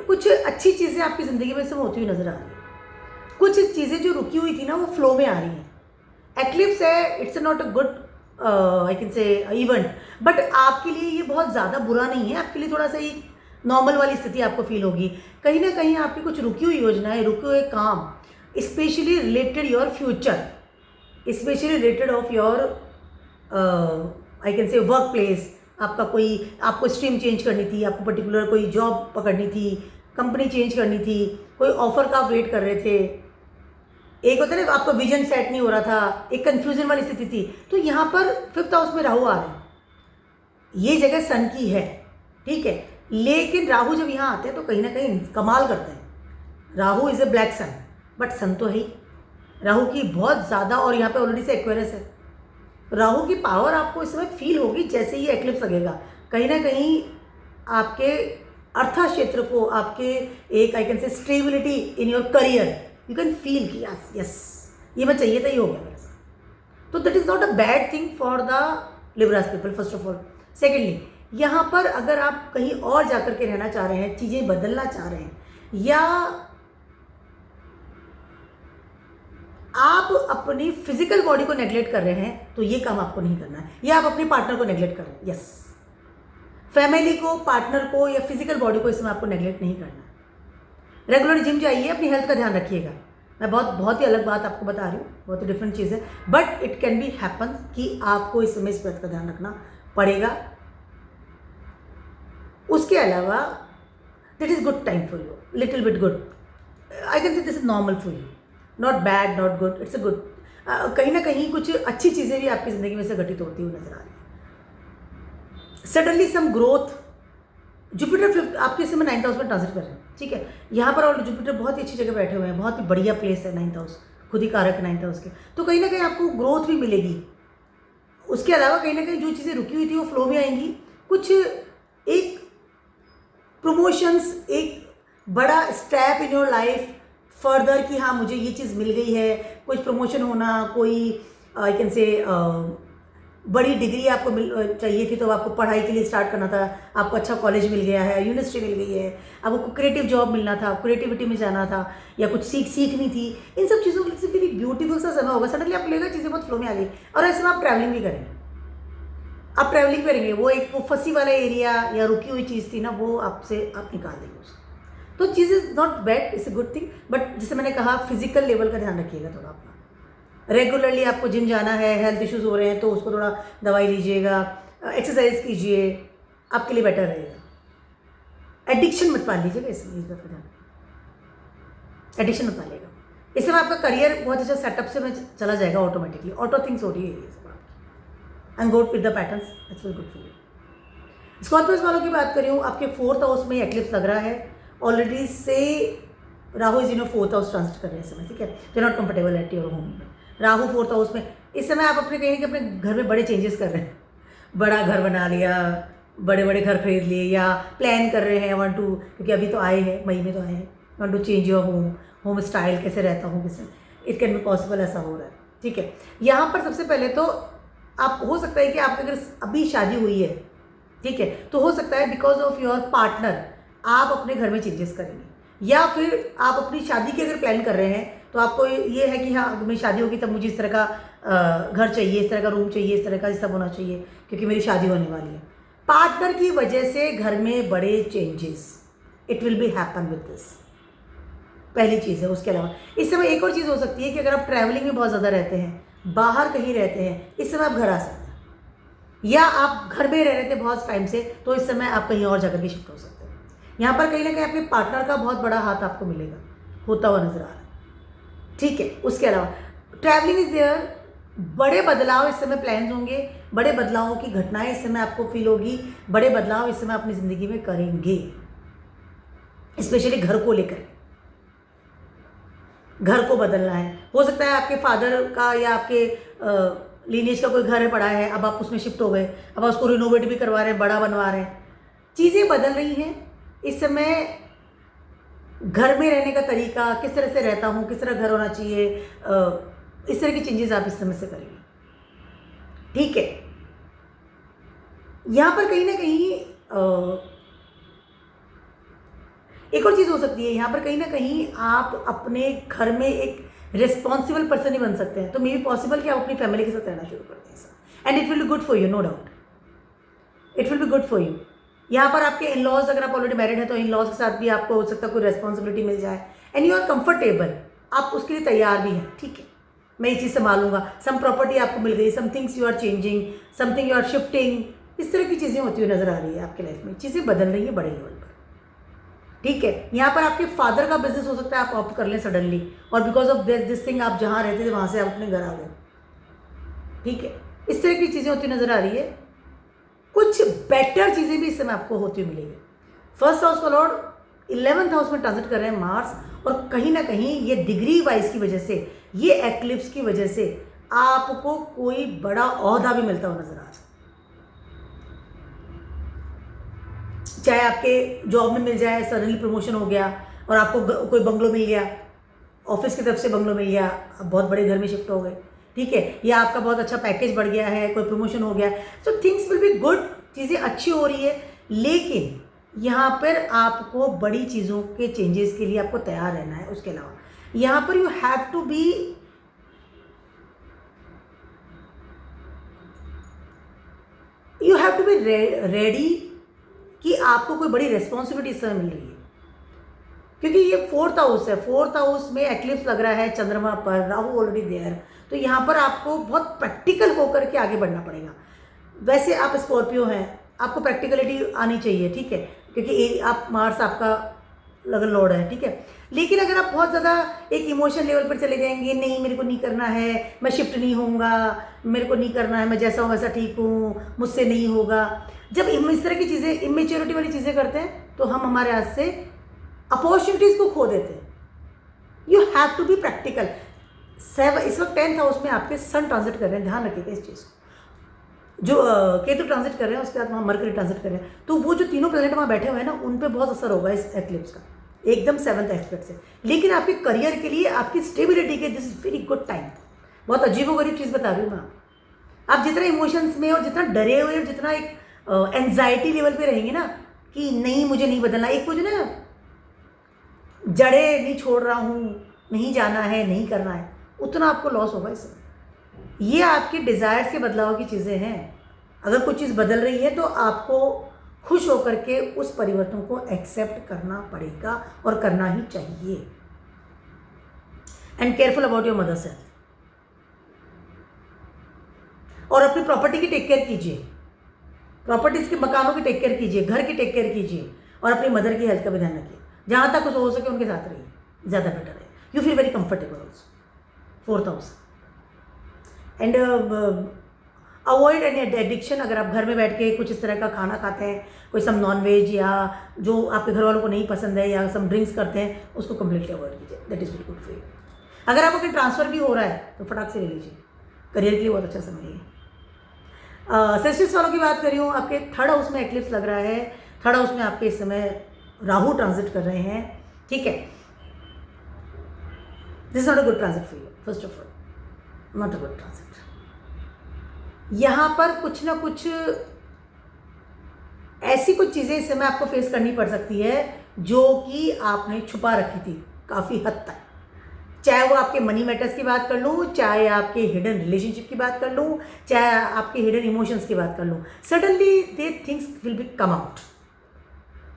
कुछ अच्छी चीज़ें आपकी ज़िंदगी में इसमें होती हुई नजर आ रही है। कुछ चीज़ें जो रुकी हुई थी ना वो फ्लो में आ रही हैं। एक्लिप्स है, it's not a good I can से इवेंट, बट आपके लिए ये बहुत ज़्यादा बुरा नहीं है, आपके लिए थोड़ा सा ये नॉर्मल वाली स्थिति आपको फील होगी। कहीं ना कहीं आपकी कुछ रुकी हुई योजनाएं, रुके हुए काम, specially related your future, specially related of your I can से वर्क प्लेस, आपको स्ट्रीम चेंज करनी थी, आपको पर्टिकुलर कोई जॉब पकड़नी थी, कंपनी चेंज करनी थी, कोई ऑफर का आप वेट कर रहे थे, एक होता है ना आपका विजन सेट नहीं हो रहा था, एक कंफ्यूजन वाली स्थिति थी। तो यहाँ पर 5th हाउस में राहु आ रहे हैं, ये जगह सन की है, ठीक है, लेकिन राहु जब यहाँ आते हैं तो कहीं ना कहीं कमाल करते हैं। Rahu is a black sun, but sun तो है ही राहु की बहुत ज़्यादा, और यहाँ पे ऑलरेडी से एक्वेरियस है। राहु की पावर आपको इस समय फील होगी जैसे ही एक्लिप्स लगेगा। कहीं ना कहीं आपके अर्थ क्षेत्र को, आपके एक आई कैन से stability in your career, you can feel कि यस यस ये मैं चाहिए था, ये हो गया मेरे साथ। तो that is not a bad thing for the Libras people first of all. Secondly, यहाँ पर अगर आप कहीं और जा कर के रहना चाह रहे हैं, चीज़ें बदलना चाह रहे हैं, या आप अपनी फिजिकल बॉडी को नेग्लेक्ट कर रहे हैं, तो ये काम आपको नहीं करना है। या आप अपने पार्टनर को नेग्लेक्ट कर रहे हैं, यस, फैमिली को, पार्टनर को, या फिजिकल बॉडी को इसमें आपको नेग्लेक्ट नहीं करना है। रेगुलर जिम जाइए, अपनी हेल्थ का ध्यान रखिएगा। मैं बहुत ही अलग बात आपको बता रही हूँ, बहुत ही डिफरेंट चीज़ है, but it can be happen कि आपको इस समय इस बात का ध्यान रखना पड़ेगा। उसके अलावा that is good time for you, little bit good, I can से this is normal for you, not bad, not good, it's a good. कहीं ना कहीं कुछ अच्छी चीज़ें भी आपकी ज़िंदगी में से घटित होती हुई नजर आ रही है। सडनली सम ग्रोथ। जुपिटर 5 आपके इस समय 9th हाउस में ट्रांजिट कर रहे हैं, ठीक है। यहाँ पर और जुपिटर बहुत ही अच्छी जगह बैठे हुए हैं, बहुत ही बढ़िया प्लेस है 9th हाउस, खुद ही कारक 9th हाउस के। तो कहीं ना कहीं आपको ग्रोथ भी मिलेगी। उसके अलावा कहीं ना कहीं जो चीज़ें रुकी हुई थी वो फ्लो में आएंगी। कुछ एक प्रमोशंस, एक बड़ा step in your life further कि हाँ मुझे ये चीज़ मिल गई है, कुछ प्रमोशन होना, कोई आई कैन से बड़ी डिग्री आपको चाहिए थी तो आपको पढ़ाई के लिए स्टार्ट करना था, आपको अच्छा कॉलेज मिल गया है, यूनिवर्सिटी मिल गई है, आपको क्रिएटिव जॉब मिलना था, क्रिएटिविटी में जाना था, या कुछ सीखनी थी। इन सब चीज़ों के लिए फिर एक ब्यूटीफुल सा समय होगा। सडनली आपको लगेगा चीज़ें बहुत फ्लो में आ गई, और ऐसे में आप ट्रैवलिंग भी करेंगे। आप ट्रैवलिंग करेंगे, वो एक वो फंसी वाला एरिया या रुकी हुई चीज़ थी ना, वो आपसे आप निकाल देंगे उसको। तो चीज़ is not bad, it's a good thing. But जैसे मैंने कहा, फिजिकल लेवल का ध्यान रखिएगा थोड़ा अपना। रेगुलरली आपको जिम जाना है, हेल्थ इश्यूज़ हो रहे हैं तो उसको थोड़ा दवाई लीजिएगा, एक्सरसाइज कीजिए, आपके लिए बेटर रहेगा। एडिक्शन मत पाल लीजिएगा, इसलिए इस बात का ध्यान, एडिक्शन मत पालिएगा। इससे में आपका करियर बहुत अच्छा सेटअप से में चला जाएगा ऑटोमेटिकली। ऑटो थिंग्स हो रही है ये सब आपकी, and go with the patterns, it's very good for you. Scorpios वालों की बात करूँ, आपके 4th हाउस में एक्लिप्स लग रहा है ऑलरेडी से। Rahu is in 4th house transit कर रहे हैं इस समय, ठीक है। They not comfortable at your home. Rahu 4th house में इस समय आप अपने कहीं ना कहीं अपने घर में बड़े चेंजेस कर रहे हैं। बड़ा घर बना लिया, बड़े बड़े घर खरीद लिए, या प्लान कर रहे हैं वांट टू, क्योंकि अभी तो आए हैं, मई में तो आए हैं, want to change your home style, कैसे रहता हूँ किसे, इट कैन बी पॉसिबल, ऐसा हो रहा है, ठीक है। यहाँ पर सबसे पहले तो आप, हो सकता है कि आपके अगर अभी शादी हुई है, ठीक है, तो हो सकता है बिकॉज ऑफ योर पार्टनर आप अपने घर में चेंजेस करेंगे, या फिर आप अपनी शादी की अगर प्लान कर रहे हैं तो आपको ये है कि हाँ अगर मेरी शादी होगी तब मुझे इस तरह का घर चाहिए, इस तरह का रूम चाहिए, इस तरह का सब होना चाहिए, क्योंकि मेरी शादी होने वाली है। पार्टनर की वजह से घर में बड़े changes, it will be happen with this, पहली चीज़ है। उसके अलावा इस समय एक और चीज़ हो सकती है कि अगर आप ट्रैवलिंग में बहुत ज़्यादा रहते हैं, बाहर कहीं रहते हैं, इस समय आप घर आ सकते हैं, या आप घर में रह रहे थे बहुत टाइम से, तो इस समय आप कहीं और जाकर भी शिफ्ट हो सकते हैं। यहाँ पर कहीं ना कहीं आपके पार्टनर का बहुत बड़ा हाथ आपको मिलेगा, होता हुआ नजर आ रहा है, ठीक है। उसके अलावा ट्रैवलिंग इज देयर, बड़े बदलाव इस समय प्लान्स होंगे, बड़े बदलावों की घटनाएं इस समय आपको फील होगी, बड़े बदलाव इस समय अपनी ज़िंदगी में करेंगे, स्पेशली घर को लेकर। घर को बदलना है, हो सकता है आपके फादर का या आपके लीनेज का कोई घर है पड़ा है, अब आप उसमें शिफ्ट हो गए, अब आप उसको रिनोवेट भी करवा रहे हैं, बड़ा बनवा रहे हैं, चीज़ें बदल रही हैं इस समय। घर में रहने का तरीका, किस तरह से रहता हूँ, किस तरह घर होना चाहिए, इस तरह की चेंजेस आप इस समय से करेंगे, ठीक है। यहाँ पर कहीं ना कहीं एक और चीज़ हो सकती है, यहाँ पर कहीं ना कहीं आप अपने घर में एक रिस्पॉन्सिबल पर्सन ही बन सकते हैं। तो मे बी पॉसिबल कि आप अपनी फैमिली के साथ रहना शुरू कर दें, and it will be good for you, no doubt, it will be good for you. यहाँ पर आपके इन लॉज, अगर आप ऑलरेडी मैरिड हैं तो इन लॉज के साथ भी आपको हो सकता है कोई रेस्पॉन्सिबिलिटी मिल जाए, एंड यू आर कंफर्टेबल, आप उसके लिए तैयार भी हैं, ठीक है, मैं ये चीज़ संभालूंगा। सम प्रॉपर्टी आपको मिल गई, some things you are changing, something you are shifting, इस तरह की चीज़ें होती हुई नजर आ रही है आपके लाइफ में, चीज़ें बदल रही है बड़े लेवल पर, ठीक है। यहाँ पर आपके फादर का बिजनेस हो सकता है आप ऑप्ट कर लें सडनली, और बिकॉज ऑफ दिस थिंग आप जहाँ रहते थे वहाँ से आप अपने घर आ गए, ठीक है। इस तरह की चीज़ें होती नजर आ रही है। कुछ बेटर चीज़ें भी इस समय आपको होती हुई मिलेगी। 1st हाउस का लॉर्ड 11th हाउस में ट्रांजिट कर रहे हैं मार्स, और कहीं ना कहीं ये डिग्री वाइज की वजह से, ये एक्लिप्स की वजह से आपको कोई बड़ा ओहदा भी मिलता हुआ नजर आ रहा है। चाहे आपके जॉब में मिल जाए, सडनली प्रमोशन हो गया और आपको कोई बंगलो मिल गया, ऑफिस की तरफ से बंगलो मिल गया, आप बहुत बड़े घर में शिफ्ट हो गए, ठीक है, या आपका बहुत अच्छा पैकेज बढ़ गया है, कोई प्रमोशन हो गया, so things will be good, चीज़ें अच्छी हो रही है। लेकिन यहाँ पर आपको बड़ी चीज़ों के चेंजेस के लिए आपको तैयार रहना है। उसके अलावा यहाँ पर you have to be ready कि आपको कोई बड़ी रिस्पॉन्सिबिलिटी इस समय मिल रही है, क्योंकि ये 4th हाउस है, 4th हाउस में एक्लिप्स लग रहा है चंद्रमा पर, राहु ऑलरेडी देयर, तो यहाँ पर आपको बहुत प्रैक्टिकल होकर के आगे बढ़ना पड़ेगा। वैसे आप स्कॉर्पियो हैं, आपको प्रैक्टिकलिटी आनी चाहिए, ठीक है, क्योंकि आप मार्स आपका लगन लौड़ है, ठीक है। लेकिन अगर आप बहुत ज़्यादा एक इमोशन लेवल पर चले जाएंगे, नहीं मेरे को नहीं करना है, मैं शिफ्ट नहीं होऊंगा, मेरे को नहीं करना है, मैं जैसा हूँ वैसा ठीक हूँ, मुझसे नहीं होगा, जब इस तरह की चीज़ें, इमेच्योरिटी वाली चीज़ें करते हैं तो हम हमारे हाथ से अपॉर्चुनिटीज़ को खो देते हैं। You have to be practical. इस वक्त 10th हाउस में आपके सन ट्रांजिट कर रहे हैं, ध्यान रखिएगा इस चीज़ को। जो केतु ट्रांजिट कर रहे हैं, उसके बाद वहाँ मरकरी ट्रांजिट कर रहे हैं, तो वो जो तीनों प्लैनेट वहाँ बैठे हुए हैं ना, उन पे बहुत असर होगा इस एक्लिप्स का, एकदम 7th एस्पेक्ट से। लेकिन आपके करियर के लिए, आपकी स्टेबिलिटी के, this is very good time. बहुत अजीबोगरीब चीज़ बता रही हूँ मैं आप जितना इमोशंस में और जितना डरे हुए और जितना एक एंजाइटी लेवल पे रहेंगे ना कि नहीं मुझे नहीं बदलना, एक वो जो ना जड़े नहीं छोड़ रहा हूँ, नहीं जाना है, नहीं करना है, उतना आपको लॉस होगा इसमें। ये आपके डिज़ायर्स के बदलाव की चीज़ें हैं। अगर कुछ चीज़ बदल रही है तो आपको खुश होकर के उस परिवर्तन को एक्सेप्ट करना पड़ेगा और करना ही चाहिए। And careful about your mother's health, और अपनी प्रॉपर्टी की टेक केयर कीजिए, प्रॉपर्टीज़ के, मकानों की टेक केयर कीजिए, घर की टेक केयर कीजिए, और अपनी मदर की हेल्थ का भी ध्यान रखिए। जहाँ तक कुछ हो सके उनके साथ रहिए, ज़्यादा बेटर है। You feel very comfortable also. 4th house. And avoid any addiction. अगर आप घर में बैठ के कुछ इस तरह का खाना खाते हैं, कोई सम नॉन वेज या जो आपके घर वालों को नहीं पसंद है, या सम ड्रिंक्स करते हैं, उसको कम्प्लीटली अवॉइड कीजिए। That is very good for you. अगर आपको कहीं ट्रांसफ़र भी हो रहा है तो फटाक से ले लीजिए, करियर के लिए बहुत अच्छा समय है। सेंसिटिव वालों की बात कर रही हूँ, आपके 3rd हाउस में एक्लिप्स लग रहा है। 3rd हाउस में आपके इस समय राहु ट्रांजिट कर रहे हैं, ठीक है। This is not a good transit for you, first of all not a good transit. यहाँ पर कुछ ना कुछ ऐसी कुछ चीज़ें इस समय आपको फेस करनी पड़ सकती है जो कि आपने छुपा रखी थी काफ़ी हद तक। चाहे वो आपके मनी मैटर्स की बात कर लूँ, चाहे आपके हिडन रिलेशनशिप की बात कर लूँ, चाहे आपके हिडन इमोशंस की बात कर लूँ, suddenly they things will be come out,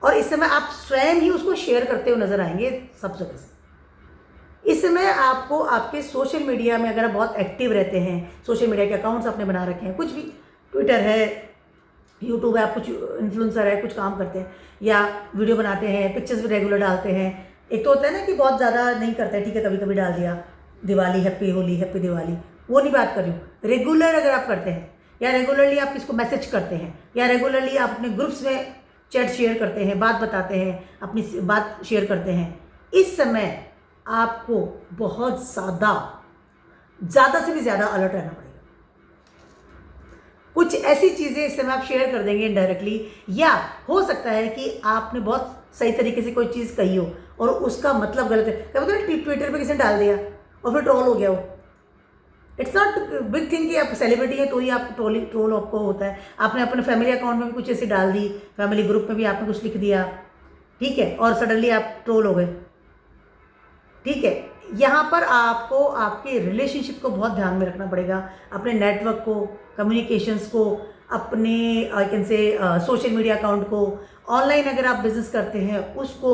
और इस समय आप स्वयं ही उसको शेयर करते हुए नजर आएंगे सब जगह से। इस समय आपको आपके सोशल मीडिया में, अगर आप बहुत एक्टिव रहते हैं, सोशल मीडिया के अकाउंट्स आपने बना रखे हैं, कुछ भी, ट्विटर है, यूट्यूब है, आप कुछ इन्फ्लुएंसर है, कुछ काम करते हैं या वीडियो बनाते हैं, पिक्चर्स भी रेगुलर डालते हैं। एक तो होता है ना कि बहुत ज़्यादा नहीं करते हैं, ठीक है, कभी कभी डाल दिया, दिवाली हैप्पी होली, हैप्पी दिवाली, वो नहीं बात कर रही हूँ। रेगुलर अगर आप करते हैं, या रेगुलरली आप किसको मैसेज करते हैं, या रेगुलरली आप अपने ग्रुप्स में चैट शेयर करते हैं, बात बताते हैं, अपनी बात शेयर करते हैं, इस समय आपको बहुत ज़्यादा से भी ज़्यादा अलर्ट रहना पड़ेगा। कुछ ऐसी चीज़ें इस समय आप शेयर कर देंगे इनडायरेक्टली, या हो सकता है कि आपने बहुत सही तरीके से कोई चीज़ कही हो और उसका मतलब गलत है। क्या पता है, ट्विटर पे किसी ने डाल दिया और फिर ट्रोल हो गया हो। इट्स नॉट बिग थिंग कि आप सेलिब्रिटी हैं तो ही आप ट्रोल आपको होता है। आपने अपने फैमिली अकाउंट में भी कुछ ऐसे डाल दी, फैमिली ग्रुप में भी आपने कुछ लिख दिया, ठीक है, और सडनली आप ट्रोल हो गए, ठीक है। यहाँ पर आपको आपके रिलेशनशिप को बहुत ध्यान में रखना पड़ेगा, अपने नेटवर्क को, कम्युनिकेशंस को, अपने आई कैन से सोशल मीडिया अकाउंट को, ऑनलाइन अगर आप बिजनेस करते हैं उसको,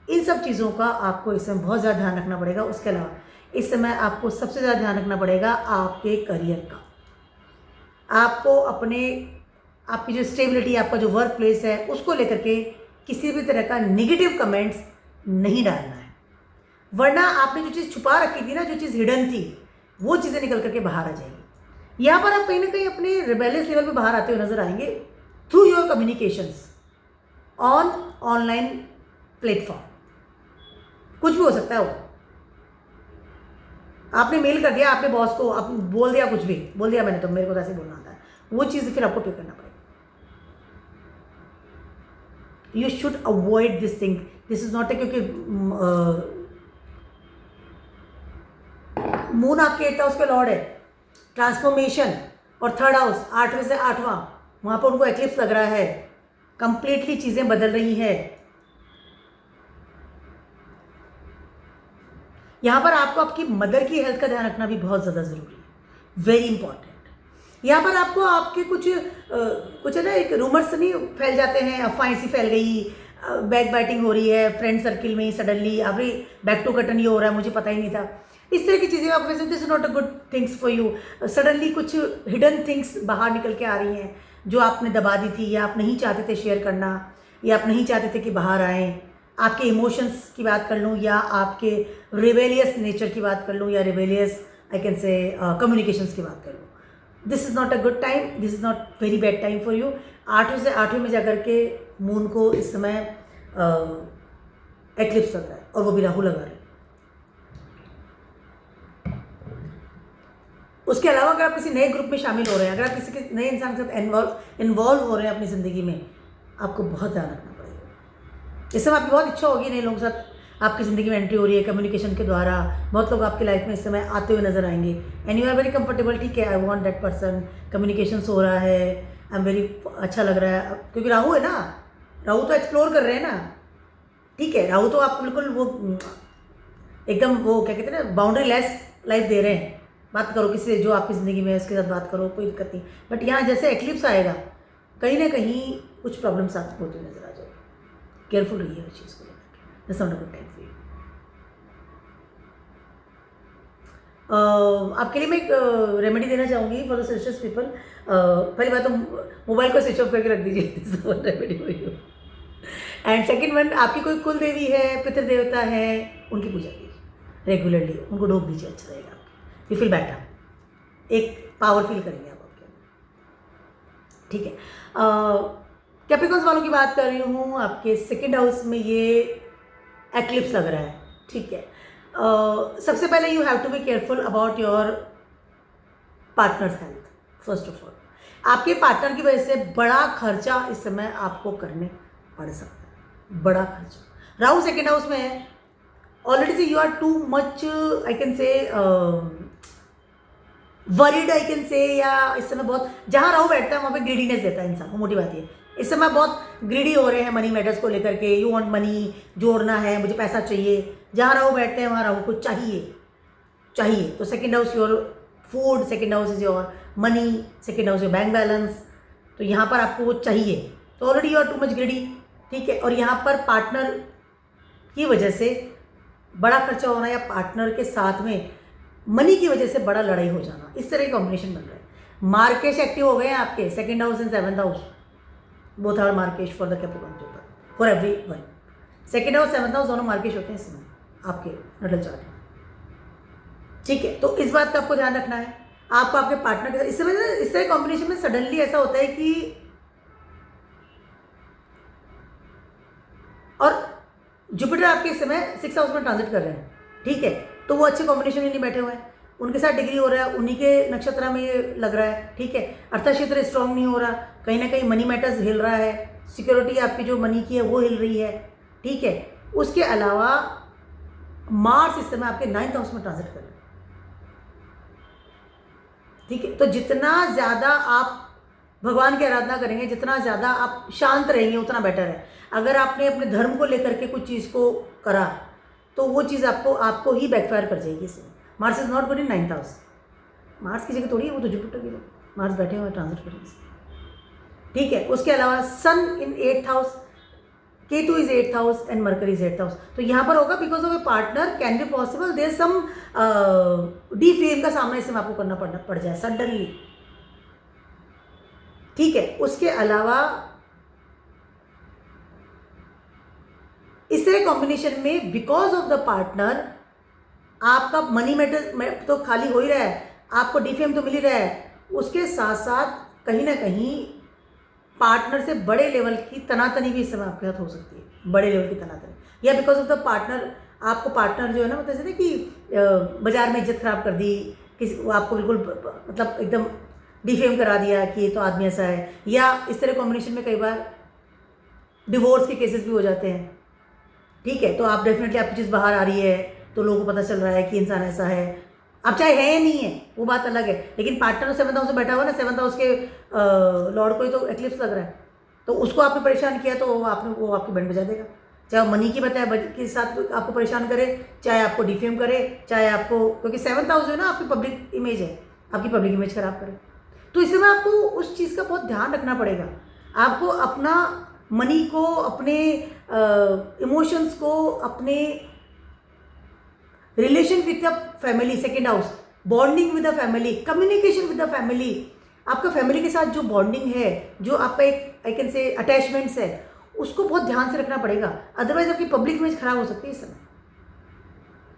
इन सब चीज़ों का आपको इस समय बहुत ज़्यादा ध्यान रखना पड़ेगा। उसके अलावा इस समय आपको सबसे ज़्यादा ध्यान रखना पड़ेगा आपके करियर का। आपको आपकी जो स्टेबिलिटी, आपका जो वर्क प्लेस है, उसको लेकर के किसी भी तरह का नेगेटिव कमेंट्स नहीं डालना है, वरना आपने जो चीज़ छुपा रखी थी ना, जो चीज़ हिडन थी, वो चीज़ें निकल करके बाहर आ जाएंगी। यहाँ पर आप कहीं ना कहीं अपने रिबेलियस लेवल पे बाहर आते हुए नजर आएंगे through your communications on online platform. कुछ भी हो सकता है, वो आपने मेल कर दिया, आपने बॉस को आप बोल दिया, कुछ भी बोल दिया मैंने, तो मेरे को तो ऐसे बोलना आता है, वो चीज़ फिर आपको पे करना पड़ेगा। You should avoid this thing, this is not a, क्योंकि मून आपके 8th हाउस के लॉर्ड है, ट्रांसफॉर्मेशन, और 3rd हाउस 8वें से 8वां, वहाँ पर उनको एक्लिप्स लग रहा है, कंप्लीटली चीज़ें बदल रही है। यहाँ पर आपको आपकी मदर की हेल्थ का ध्यान रखना भी बहुत ज़्यादा ज़रूरी है, वेरी इंपॉर्टेंट। यहाँ पर आपको आपके कुछ है ना, एक रूमर्स नहीं फैल जाते हैं, अफवाहें सी फैल गई, बैक बाइटिंग हो रही है फ्रेंड सर्किल में ही, सडनली अभी बैक टू कटन ये हो रहा है, मुझे पता ही नहीं था, इस तरह की चीज़ें आप this is not a good things for you. Suddenly कुछ हिडन थिंग्स बाहर निकल के आ रही हैं जो आपने दबा दी थी, या आप नहीं चाहते थे शेयर करना, या आप नहीं चाहते थे कि बाहर आएँ, आपके इमोशंस की बात कर लूँ, या आपके रिबेलियस नेचर की बात कर लूँ, या rebellious I can say communications की बात कर लूँ, this is not a good time, this is not very bad time for you. 8वें से 8वें में जाकर के मून को इस समय एक्लिप्स लग रहा है, और वो भी राहु लगा रहे हैं। उसके अलावा अगर आप किसी नए ग्रुप में शामिल हो रहे हैं, अगर आप किसी के नए इंसान के साथ इन्वॉल्व हो रहे हैं अपनी ज़िंदगी में, आपको बहुत ध्यान रखना पड़ेगा। इस समय आपकी बहुत इच्छा होगी नए लोगों के साथ आपकी ज़िंदगी में एंट्री हो रही है कम्युनिकेशन के द्वारा, बहुत लोग आपकी लाइफ में इस समय आते हुए नजर आएंगे, and you are very comfortable, ठीक है, I want that person, communication हो रहा है, आई एम वेरी अच्छा लग रहा है, क्योंकि राहु है ना, राहु तो एक्सप्लोर कर रहे हैं ना, ठीक है, राहु तो आपको बिल्कुल वो एकदम वो क्या कहते हैं ना, बाउंड्री लेस लाइफ दे रहे हैं। बात करो किसी से जो आपकी ज़िंदगी में है उसके साथ बात करो, कोई दिक्कत नहीं, बट यहाँ जैसे एक्लिप्स आएगा कहीं ना कहीं कुछ प्रॉब्लम्स आपको होते नजर आ जाएगी, केयरफुल रहिए उस चीज़ को लेकर, that's not a good time for you. आपके लिए मैं एक रेमेडी देना चाहूँगी फॉर द सेल्सियस पीपल। पहली बात तो मोबाइल को स्विच ऑफ करके रख दीजिए, remedy for you. And second one, आपकी कोई कुल देवी है, पितृ देवता है, उनकी पूजा कीजिए रेगुलरली, उनको ढोक दीजिए, अच्छा रहेगा, यू फील बेटर, एक पावर फील करेंगे आप आपके अंदर, ठीक है। कैप्रिकॉन्स वालों की बात कर रही हूँ, आपके सेकेंड हाउस में ये एक्लिप्स लग रहा है, ठीक है। सबसे पहले you have to be careful about your partner's health. First of all आपके पार्टनर की वजह से बड़ा खर्चा इस समय आपको करने पड़ सकता है, बड़ा खर्चा। राहु सेकेंड हाउस में है, ऑलरेडी से you are too much I can say worried I can say, या इस समय बहुत, जहाँ राहु बैठता है वहाँ पे ग्रीडीनेस देता है इंसान को, मोटी बात ये, इस समय बहुत ग्रीडी हो रहे हैं मनी मैटर्स को लेकर के, यू वांट मनी, जोड़ना है, मुझे पैसा चाहिए, जहाँ राहु बैठते हैं वहाँ राहु को चाहिए। तो second house your food, second house is your money, second house your bank balance, तो यहाँ पर आपको वो चाहिए, तो already you are too much greedy, ठीक है। और यहाँ पर पार्टनर की वजह से बड़ा खर्चा होना, या पार्टनर के साथ में मनी की वजह से बड़ा लड़ाई हो जाना, इस तरह की कॉम्बिनेशन बन रहा है। मार्केश एक्टिव हो गए हैं आपके second house and seventh house, both are मार्केश for the Capricorn people, for every one. Second house seventh house दोनों मार्केश होते हैं इसमें आपके नडल चार्ट में, ठीक है। तो इस बात का आपको ध्यान रखना है, आपको आपके पार्टनर के साथ इस समय इस तरह कॉम्बिनेशन में सडनली ऐसा होता है कि, और जुपिटर आपके इस समय 6th हाउस में ट्रांजिट कर रहे हैं, ठीक है, तो वो अच्छे कॉम्बिनेशन में नहीं बैठे हुए हैं, उनके साथ डिग्री हो रहा है, उन्हीं के नक्षत्र में ये लग रहा है, ठीक है। अर्थ क्षेत्र स्ट्रांग नहीं हो रहा, कहीं ना कहीं मनी मैटर्स हिल रहा है, सिक्योरिटी आपकी जो मनी की है वो हिल रही है, ठीक है। उसके अलावा मार्स इस समय आपके 9th हाउस में ट्रांजिट कर रहे हैं, ठीक है। तो जितना ज़्यादा आप भगवान की आराधना करेंगे, जितना ज़्यादा आप शांत रहेंगे, उतना बेटर है। अगर आपने अपने धर्म को लेकर के कुछ चीज़ को करा तो वो चीज़ आपको ही बैकफायर कर जाएगी इसमें। Mars is not good in 9th house, Mars की जगह थोड़ी है वो, तो जुपिटर की जगह मार्स बैठे हुए ट्रांजिट करेंगे, ठीक है। उसके अलावा sun in 8th house, Ketu is 8th house and Mercury is 8th house, तो यहाँ पर होगा because of a partner can be possible there some defame का सामना इसमें आपको करना पड़ जाए सडनली, ठीक है। उसके अलावा इस तरह कॉम्बिनेशन में बिकॉज ऑफ द पार्टनर आपका मनी मैटर तो खाली हो ही रहा है, आपको डीफेम तो मिल ही रहा है, उसके साथ साथ कहीं ना कहीं पार्टनर से बड़े लेवल की तनातनी भी इस समय आपके साथ हो सकती है, बड़े लेवल की तनातनी, या बिकॉज ऑफ द पार्टनर आपको पार्टनर जो है ना, मतलब जैसे कि बाजार में इज्जत खराब कर दी, किसी वो आपको बिल्कुल मतलब एकदम डिफेम करा दिया कि ये तो आदमी ऐसा है, या इस तरह कॉम्बिनेशन में कई बार डिवोर्स के केसेस भी हो जाते हैं, ठीक है। तो आप डेफिनेटली आपकी चीज़ बाहर आ रही है तो लोगों को पता चल रहा है कि इंसान ऐसा है, अब चाहे है या नहीं है वो बात अलग है, लेकिन पार्टनर 7th हाउस से बैठा हुआ ना, 7th हाउस के लॉर्ड को ही तो एक्लिप्स लग रहा है, तो उसको आपने परेशान किया तो वो आपकी बैंड बजा देगा, चाहे वो मनी की बताए के साथ आपको परेशान करे, चाहे आपको डिफेम करे, चाहे आपको, क्योंकि 7th हाउस जो है ना आपकी पब्लिक इमेज है, आपकी पब्लिक इमेज खराब करे, तो इस समय आपको उस चीज़ का बहुत ध्यान रखना पड़ेगा। आपको अपना मनी को, अपने इमोशंस को, अपने relation with the family, second house, bonding with the family, communication with the family, आपका फैमिली के साथ जो बॉन्डिंग है, जो आपका एक आई कैन से अटैचमेंट्स है, उसको बहुत ध्यान से रखना पड़ेगा, अदरवाइज आपकी पब्लिक इमेज खराब हो सकती है इस समय।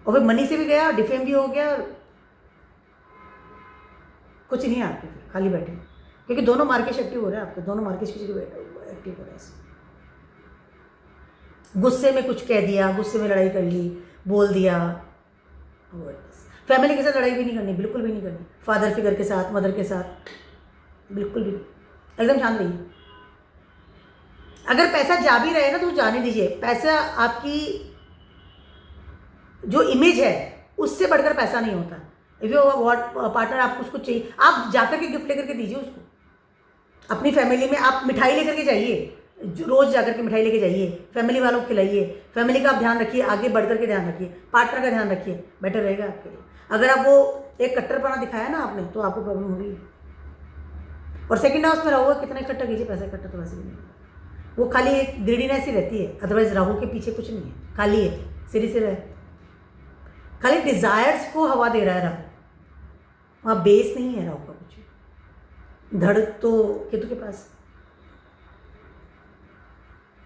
और फिर मनी से भी गया, डिफेम भी हो गया, कुछ नहीं है आपके, फिर खाली बैठे, क्योंकि दोनों मार्केट एक्टिव हो रहे हैं आपके, दोनों मार्केट एक्टिव हो रहे हैं। गुस्से में कुछ कह दिया, गुस्से में लड़ाई कर ली, बोल दिया। फैमिली के साथ लड़ाई भी नहीं करनी, बिल्कुल भी नहीं करनी, फादर फिगर के साथ, मदर के साथ बिल्कुल भी नहीं, एकदम शांत रहिए। अगर पैसा जा भी रहे ना तो जाने दीजिए, पैसा आपकी जो इमेज है उससे बढ़कर पैसा नहीं होता। इफ यू पार्टनर आपको उसको चाहिए, आप जाकर के गिफ्ट लेकर के दीजिए उसको। अपनी फैमिली में आप मिठाई लेकर के जाइए, रोज़ जाकर के मिठाई लेके जाइए, फैमिली वालों को खिलाइए, फैमिली का आप ध्यान रखिए, आगे बढ़ करके ध्यान रखिए, पार्टनर का ध्यान रखिए, बेटर रहेगा आपके लिए। अगर आप वो एक कट्टरपना दिखाया ना आपने तो आपको प्रॉब्लम होगी। और सेकंड हाउस में रहोगा, कितना इकट्ठा कीजिए, पैसा इकट्ठा तो वैसे भी नहीं होगा, वो खाली एक ग्रीडीनेस ही रहती है, अदरवाइज राहु के पीछे कुछ नहीं है, खाली है, सीधी से रहे, खाली डिजायर्स को हवा दे रहा है राहु, वहाँ बेस नहीं है राहु का कुछ। धड़ तो केतु के पास।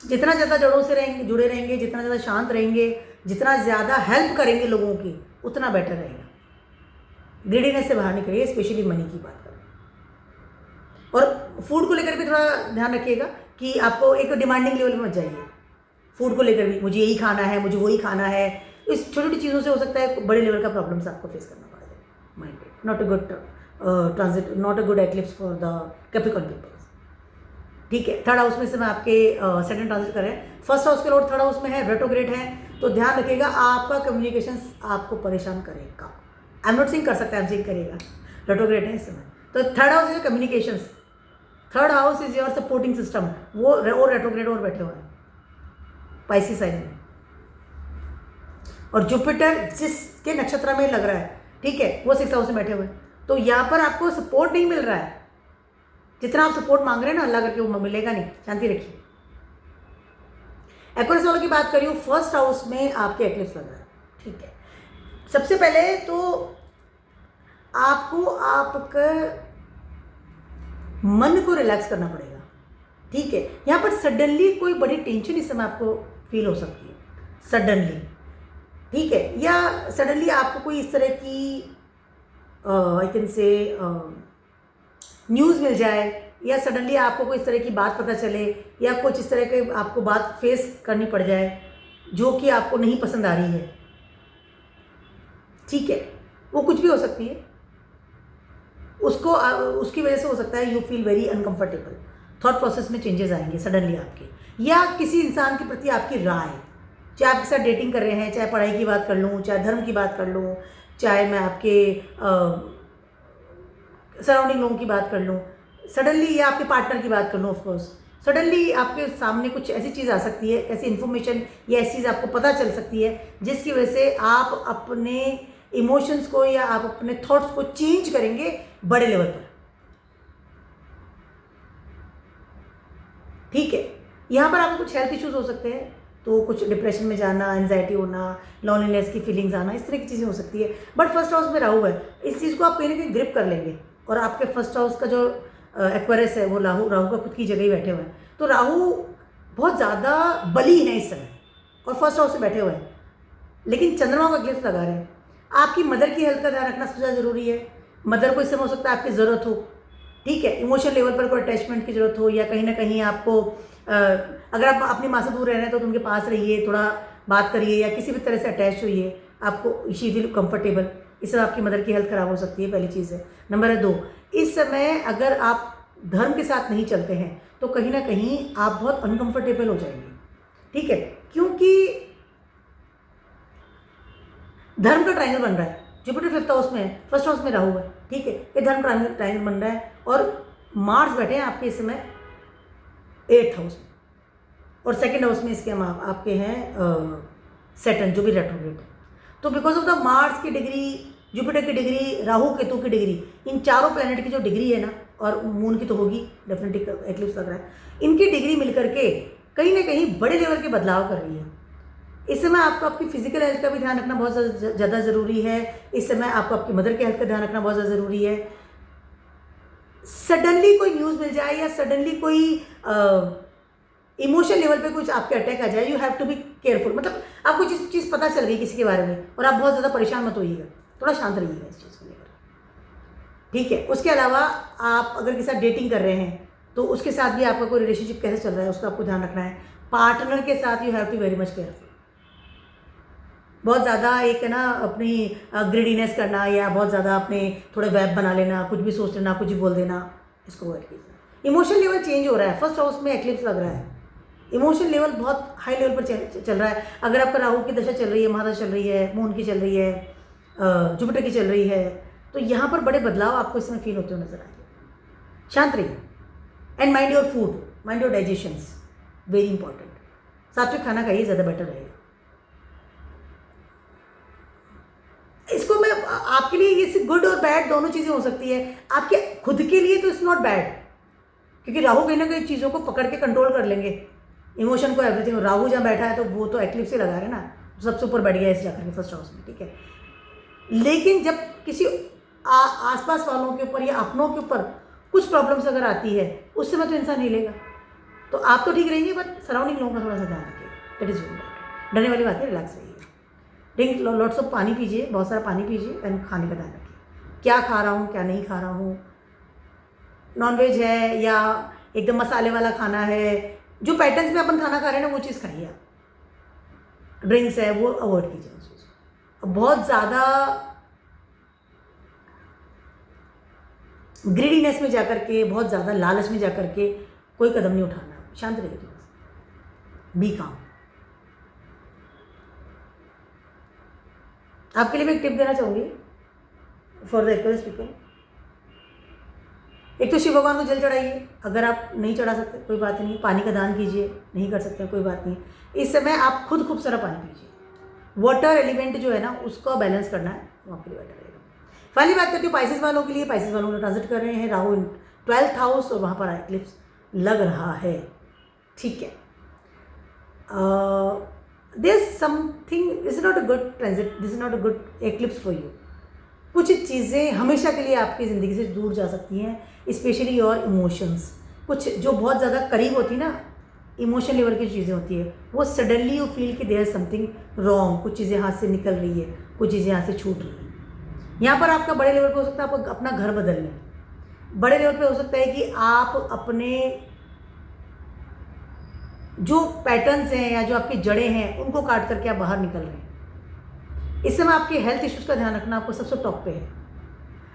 जितना ज़्यादा जड़ों से रहेंगे, जुड़े रहेंगे, जितना ज़्यादा शांत रहेंगे, जितना ज़्यादा हेल्प करेंगे लोगों की, उतना बेटर रहेगा। ग्रीडीनेस से बाहर निकलिए, स्पेशली मनी की बात करें। और फूड को लेकर भी थोड़ा ध्यान रखिएगा कि आपको एक डिमांडिंग लेवल पर मत जाइए। फूड को लेकर भी मुझे यही खाना है, मुझे वही खाना है, इस छोटी छोटी चीज़ों से हो सकता है बड़े लेवल का प्रॉब्लम्स आपको फेस करना पड़ेगा। Mind not a good transit, not a good eclipse for the Capricorn people. ठीक है, थर्ड हाउस में से मैं आपके सेकंड ट्रांजिट कर रहे हैं, फर्स्ट हाउस के लॉर्ड थर्ड हाउस में है, रेट्रोग्रेड है, तो ध्यान रखिएगा आपका कम्युनिकेशन आपको परेशान करेगा। आई एम नॉट सिंग कर सकता, आई एम सिंग करेगा, रेट्रोग्रेड है इस समय। तो third house is communication, third house is your supporting system, वो और रेट्रोग्रेड और बैठे हुए हैं पाइसेस साइन में। और जुपिटर जिसके नक्षत्र में लग रहा है, ठीक है, वो सिक्स हाउस में बैठे हुए हैं, तो यहाँ पर आपको सपोर्ट नहीं मिल रहा है, जितना आप सपोर्ट मांग रहे हैं ना अल्लाह करके वो मिलेगा नहीं, शांति रखिए। एक्वेरियस वालों की बात करी हूँ, फर्स्ट हाउस में आपके एक्लिप्स लग रहा है, ठीक है। सबसे पहले तो आपको आपका मन को रिलैक्स करना पड़ेगा, ठीक है। यहाँ पर सडनली कोई बड़ी टेंशन इस समय आपको फील हो सकती है, सडनली, ठीक है, या सडनली आपको कोई इस तरह की आई कैन से न्यूज़ मिल जाए, या सडनली आपको कोई इस तरह की बात पता चले, या कुछ इस तरह के आपको बात फेस करनी पड़ जाए जो कि आपको नहीं पसंद आ रही है, ठीक है, वो कुछ भी हो सकती है। उसको उसकी वजह से हो सकता है you feel very uncomfortable, thought process में चेंजेस आएंगे सडनली आपके, या किसी इंसान के प्रति आपकी राय, चाहे आपके साथ डेटिंग कर रहे हैं, चाहे पढ़ाई की बात कर लूँ, चाहे धर्म की बात कर लूँ, चाहे मैं आपके सराउंडिंग लोगों की बात कर लूँ, सडनली या आपके पार्टनर की बात कर लूँ, ऑफकोर्स सडनली आपके सामने कुछ ऐसी चीज़ आ सकती है, ऐसी इन्फॉर्मेशन या ऐसी चीज़ आपको पता चल सकती है जिसकी वजह से आप अपने इमोशंस को या आप अपने थॉट्स को चेंज करेंगे बड़े लेवल पर, ठीक है। यहाँ पर आपको कुछ हेल्थ इश्यूज हो सकते हैं, तो कुछ डिप्रेशन में जाना, एंजाइटी होना, लॉनलीनेस की फीलिंग्स आना, इस तरह की चीज़ें हो सकती है। बट फर्स्ट हाउस में राहु है, इस चीज़ को आप कहीं ना कहीं ग्रिप कर लेंगे, और आपके फर्स्ट हाउस का जो एक्वेरियस है वो राहु का खुद की जगह ही बैठे हुए हैं, तो राहु बहुत ज़्यादा बली है इस समय और फर्स्ट हाउस से बैठे हुए हैं, लेकिन चंद्रमा का ग्लिप्स लगा रहे हैं। आपकी मदर की हेल्थ का ध्यान रखना सबसे ज़्यादा ज़रूरी है। मदर को इस समय हो सकता है आपकी ज़रूरत हो, ठीक है, इमोशनल लेवल पर कोई अटैचमेंट की ज़रूरत हो, या कहीं ना कहीं आपको अगर आप अपनी माँ से दूर रह रहे हैं तो उनके पास रहिए, थोड़ा बात करिए, या किसी भी तरह से अटैच होइए, आपको शी फील कंफर्टेबल। इस समय आपकी मदर की हेल्थ खराब हो सकती है, पहली चीज़ है। नंबर 2, इस समय अगर आप धर्म के साथ नहीं चलते हैं तो कहीं ना कहीं आप बहुत अनकंफर्टेबल हो जाएंगे, ठीक है, क्योंकि धर्म का ट्रायंगल बन रहा है, जुपिटर फिफ्थ हाउस में है, फर्स्ट हाउस में राहु है, ठीक है, ये धर्म ट्रायंगल बन रहा है, और मार्स बैठे हैं आपके इस समय 8th हाउस में, और सेकंड हाउस में इसके हम आपके हैं सैटर्न जो भी रेट्रोग्रेड है। तो बिकॉज ऑफ द मार्स की डिग्री, जुपिटर की डिग्री, राहु केतु की डिग्री, इन चारों प्लैनेट की जो डिग्री है ना, और मून की तो होगी डेफिनेटली, एक्लिप्स लग रहा है, इनकी डिग्री मिलकर के कहीं ना कहीं बड़े लेवल के बदलाव कर रही है। इस समय आपको आपकी फिजिकल हेल्थ का भी ध्यान रखना बहुत ज़्यादा ज़रूरी है। इस समय आपको आपकी मदर की हेल्थ का ध्यान रखना बहुत ज़्यादा ज़रूरी है। सडनली कोई न्यूज़ मिल जाए, या सडनली कोई इमोशनल लेवल पे कुछ आपके अटैक आ जाए, you have to be careful. मतलब आपको जिस चीज़ पता चल गई किसी के बारे में और आप बहुत ज़्यादा परेशान मत होइएगा, थोड़ा शांत रहिएगा इस चीज़ को लेकर, ठीक है। उसके अलावा आप अगर किसी साथ डेटिंग कर रहे हैं तो उसके साथ भी आपका कोई रिलेशनशिप कैसे चल रहा है उसका आपको ध्यान रखना है। पार्टनर के साथ you have to very much careful. बहुत ज़्यादा एक है ना अपनी ग्रीडीनेस करना या बहुत ज़्यादा अपने थोड़े वेब बना लेना, कुछ भी सोच लेना, कुछ भी बोल देना, इसको अवॉइड कीजिए। इमोशनल लेवल चेंज हो रहा है, फर्स्ट हाउस में एक्लिप्स लग रहा है, इमोशनल लेवल बहुत हाई लेवल पर चल रहा है। अगर आपका राहु की दशा चल रही है, महादशा चल रही है, मून की चल रही है, जुपिटर की चल रही है, तो यहाँ पर बड़े बदलाव आपको इसमें फील होते हुए नजर आएंगे। शांत रहिए and mind your food, mind your digestions, very important. सात्विक खाना खाइए, ज़्यादा बेटर रहेगा। इसको मैं आपके लिए ये गुड और बैड दोनों चीज़ें हो सकती है। आपके खुद के लिए तो इट्स नॉट बैड, क्योंकि राहु कहीं ना कहीं चीज़ों को पकड़ के कंट्रोल कर लेंगे, इमोशन को, एवरीथिंग। राहु जहाँ बैठा है तो वो तो एक्लिप्स से लगा रहा है ना, सबसे ऊपर बैठ गया इस जाकर के फर्स्ट हाउस में, ठीक है। लेकिन जब किसी आसपास वालों के ऊपर या अपनों के ऊपर कुछ प्रॉब्लम्स अगर आती है, उस समय तो इंसान हिलेगा। तो आप तो ठीक रहेंगे, बट सराउंडिंग लोगों का थोड़ा सा ध्यान रखिएगा, दैट इज़ वेरी इंपॉर्टेंट। डरने वाली बात है, रिलैक्स रहिए, ड्रिंक लॉट्स ऑफ पानी पीजिए, बहुत सारा पानी पीजिए, एंड खाने का ध्यान रखिए, क्या खा रहा हूँ क्या नहीं खा रहा हूँ, नॉनवेज है या एकदम मसाले वाला खाना है, जो पैटर्न्स में अपन खाना खा रहे हैं ना वो चीज़ खाइए आप। ड्रिंक्स है वो अवॉइड कीजिए उस चीज़ को। बहुत ज़्यादा ग्रीडीनेस में जाकर के, बहुत ज़्यादा लालच में जाकर के कोई कदम नहीं उठाना, शांत रहिए, थोड़ा सा बी काम। आपके लिए मैं एक टिप देना चाहूँगी फॉर द एक्वेरियस पीपल। एक तो शिव भगवान को जल चढ़ाइए, अगर आप नहीं चढ़ा सकते कोई बात नहीं, पानी का दान कीजिए, नहीं कर सकते कोई बात नहीं। इस समय आप खुद खूब सारा पानी पीजिए, वाटर एलिमेंट जो है ना उसको बैलेंस करना है, वो आपके लिए बेटर रहेगा। फाइनली बात करती हूँ पाइसेस वालों के लिए। पाइसेस वालों ने ट्रांजिट कर रहे हैं राहु इन 12th हाउस और वहाँ पर एक्लिप्स लग रहा है, ठीक है। This something, this is not a good transit, this is not a good eclipse for you. कुछ चीज़ें हमेशा के लिए आपकी ज़िंदगी से दूर जा सकती हैं, स्पेशली योर इमोशंस। कुछ जो बहुत ज़्यादा करीब होती ना, इमोशन लेवल की चीज़ें होती है, वो सडनली यू फील कि देयर इज समथिंग रॉन्ग, कुछ चीज़ें हाथ से निकल रही है, कुछ चीज़ें यहाँ से छूट रही हैं। यहाँ पर आपका बड़े लेवल पे हो सकता है आप अपना घर बदल लें, बड़े लेवल पे हो सकता है कि आप अपने जो पैटर्न्स हैं या जो आपकी जड़ें हैं उनको काट करके आप बाहर निकल रहे हैं। इस समय आपके हेल्थ इश्यूज़ का ध्यान रखना आपको सबसे टॉप पे है।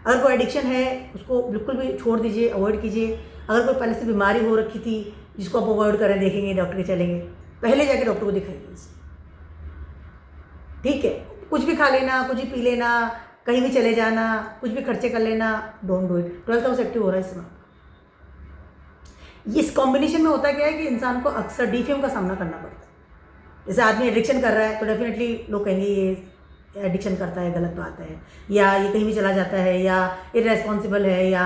अगर कोई एडिक्शन है उसको बिल्कुल भी छोड़ दीजिए, अवॉइड कीजिए। अगर कोई पहले से बीमारी हो रखी थी जिसको आप अवॉइड करें, देखेंगे डॉक्टर के चलेंगे, पहले जाके डॉक्टर को दिखाइए, ठीक है। कुछ भी खा लेना, कुछ भी पी लेना, कहीं भी चले जाना, कुछ भी खर्चे कर लेना, don't do it. 12th house active हो रहा है इस समय। इस कॉम्बिनेशन में होता क्या है कि इंसान को अक्सर डीफेम का सामना करना पड़ता है। जैसे आदमी एडिक्शन कर रहा है तो डेफिनेटली लोग कहेंगे ये एडिक्शन करता है, गलत बात है, या ये कहीं भी चला जाता है, या इररेस्पॉन्सिबल है, या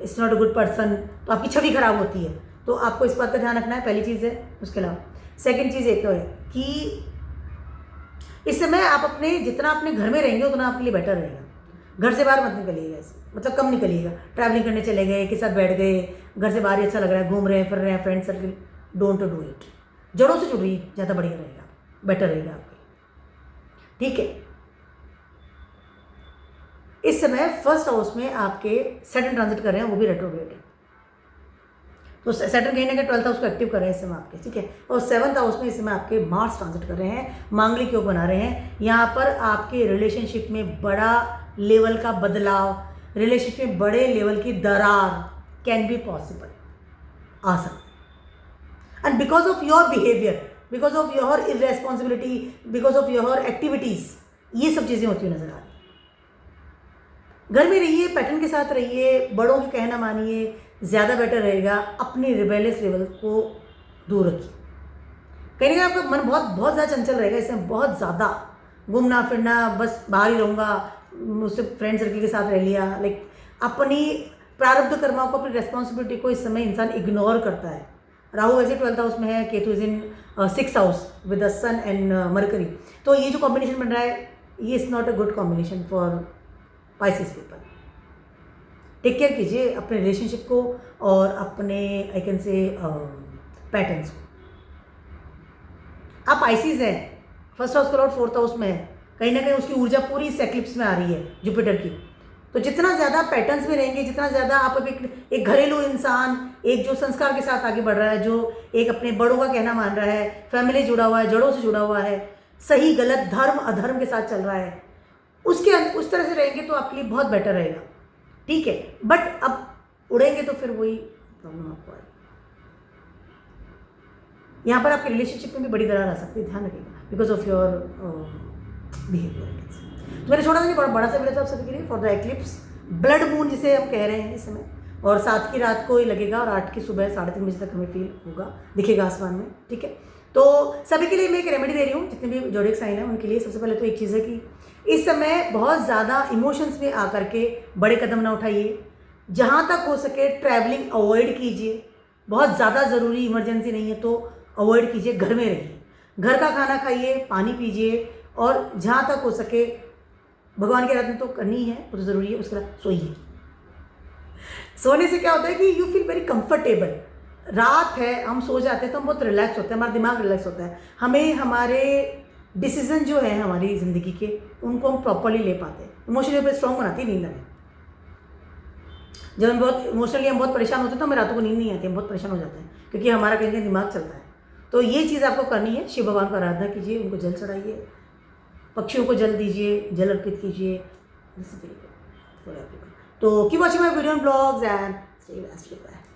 it's not a good person, तो आपकी छवि खराब होती है। तो आपको इस बात का ध्यान रखना है, पहली चीज़ है। उसके अलावा सेकेंड चीज़ एक है कि इस समय आप अपने जितना अपने घर में रहेंगे उतना आपके लिए बेटर रहेगा। घर से बाहर मत निकलिएगा, ऐसे मतलब कम निकलिएगा। ट्रैवलिंग करने चले गए, के साथ बैठ गए, घर से बाहर ही अच्छा लग रहा है, घूम रहे हैं, फिर रहे हैं, friend circle, don't do it. जड़ों से जुड़िए, ज़्यादा बढ़िया रहेगा, बेटर रहेगा आपके, ठीक है। इस समय फर्स्ट हाउस में आपके सैटर्न ट्रांजिट कर रहे हैं, वो भी रेट्रोग्रेड है। तो सैटर्न कहीं ना कहीं 12th हाउस को एक्टिव कर रहे हैं इस समय आपके, ठीक है। और 7th हाउस में इस समय आपके मार्स ट्रांजिट कर रहे हैं, मांगलिक योग बना रहे हैं। यहाँ पर आपके रिलेशनशिप में बड़ा लेवल का बदलाव, रिलेशनशिप में बड़े लेवल की दरार कैन बी पॉसिबल, आ सकती। And because of your behaviour, because of your irresponsibility, because of your activities, ये सब चीज़ें होती हुई नजर आ रही। घर में रहिए, पैटर्न के साथ रहिए, बड़ों की कहना मानिए, ज़्यादा बेटर रहेगा। अपनी रिबेलियस लेवल को दूर रखिए। कहीं ना कहीं आपका मन बहुत ज़्यादा चंचल रहेगा, इसमें बहुत ज़्यादा घूमना फिरना, बस बाहर ही रहूँगा, मुझसे फ्रेंड सर्कल के साथ रह लिया, लाइक अपनी प्रारब्ध कर्माओं को, अपनी रेस्पॉन्सिबिलिटी को इस समय इंसान इग्नोर करता है। राहु वैसे 12th हाउस में है, Ketu is in 6th house with the sun and Mercury. तो ये जो कॉम्बिनेशन बन रहा है, ये is not a good combination for Pisces people. Take care कीजिए अपने रिलेशनशिप को और अपने आई कैन से पैटर्न्स को। आप आइसिस हैं, फर्स्ट हाउस का लॉर्ड फोर्थ हाउस में है, कहीं ना कहीं उसकी ऊर्जा पूरी इस एक्लिप्स में आ रही है जुपिटर की। तो जितना ज़्यादा पैटर्न्स में रहेंगे, जितना ज़्यादा आप एक घरेलू इंसान, एक जो संस्कार के साथ आगे बढ़ रहा है, जो एक अपने बड़ों का कहना मान रहा है, फैमिली जुड़ा हुआ है, जड़ों से जुड़ा हुआ है, सही गलत धर्म अधर्म के साथ चल रहा है, उसके उस तरह से रहेंगे तो आपके लिए बहुत बेटर रहेगा, ठीक है। बट अब उड़ेंगे तो फिर वही प्रॉब्लम आपको आएगी। यहाँ पर आपके रिलेशनशिप में भी बड़ी दरार आ सकती है, ध्यान रखिएगा, बिकॉज ऑफ योर बिहेवियर। तो मैंने छोटा सा नहीं बड़ा सा वीडियो था आप सभी के लिए for the eclipse blood moon जिसे हम कह रहे हैं इस समय, और 7 की रात को ही लगेगा और 8 की सुबह 3:30 बजे तक हमें फील होगा, दिखेगा आसमान में, ठीक है। तो सभी के लिए मैं एक रेमेडी दे रही हूँ, जितने भी ज़ोडिएक साइन है उनके लिए। सबसे पहले तो एक चीज़ है कि इस समय बहुत ज़्यादा इमोशंस में आकर के बड़े कदम ना उठाइए, जहाँ तक हो सके ट्रैवलिंग अवॉइड कीजिए, बहुत ज़्यादा ज़रूरी इमरजेंसी नहीं है तो अवॉइड कीजिए, घर में रहिए, घर का खाना खाइए, पानी पीजिए, और जहाँ तक हो सके भगवान की आराधना तो करनी है, वो तो ज़रूरी है, उसके बाद सोइए। सोने से क्या होता है कि यू फील वेरी कंफर्टेबल, रात है हम सो जाते हैं तो हम बहुत रिलैक्स होते हैं, हमारा दिमाग रिलैक्स होता है, हमें हमारे डिसीजन जो है हमारी ज़िंदगी के उनको हम प्रॉपरली ले पाते हैं। इमोशनली पर स्ट्रॉन्ग बनाती है नींद हमें। जब हम बहुत इमोशनली हम बहुत परेशान होते हैं तो हमें रातों को नींद नहीं आती, हम बहुत परेशान हो जाते हैं क्योंकि हमारा कहीं कहीं दिमाग चलता है। तो ये चीज़ आपको करनी है, शिव भगवान को आराधना कीजिए, उनको जल चढ़ाइए, पक्षियों को जल दीजिए, जल अर्पित कीजिए। तो keep watching my video and blogs and stay best.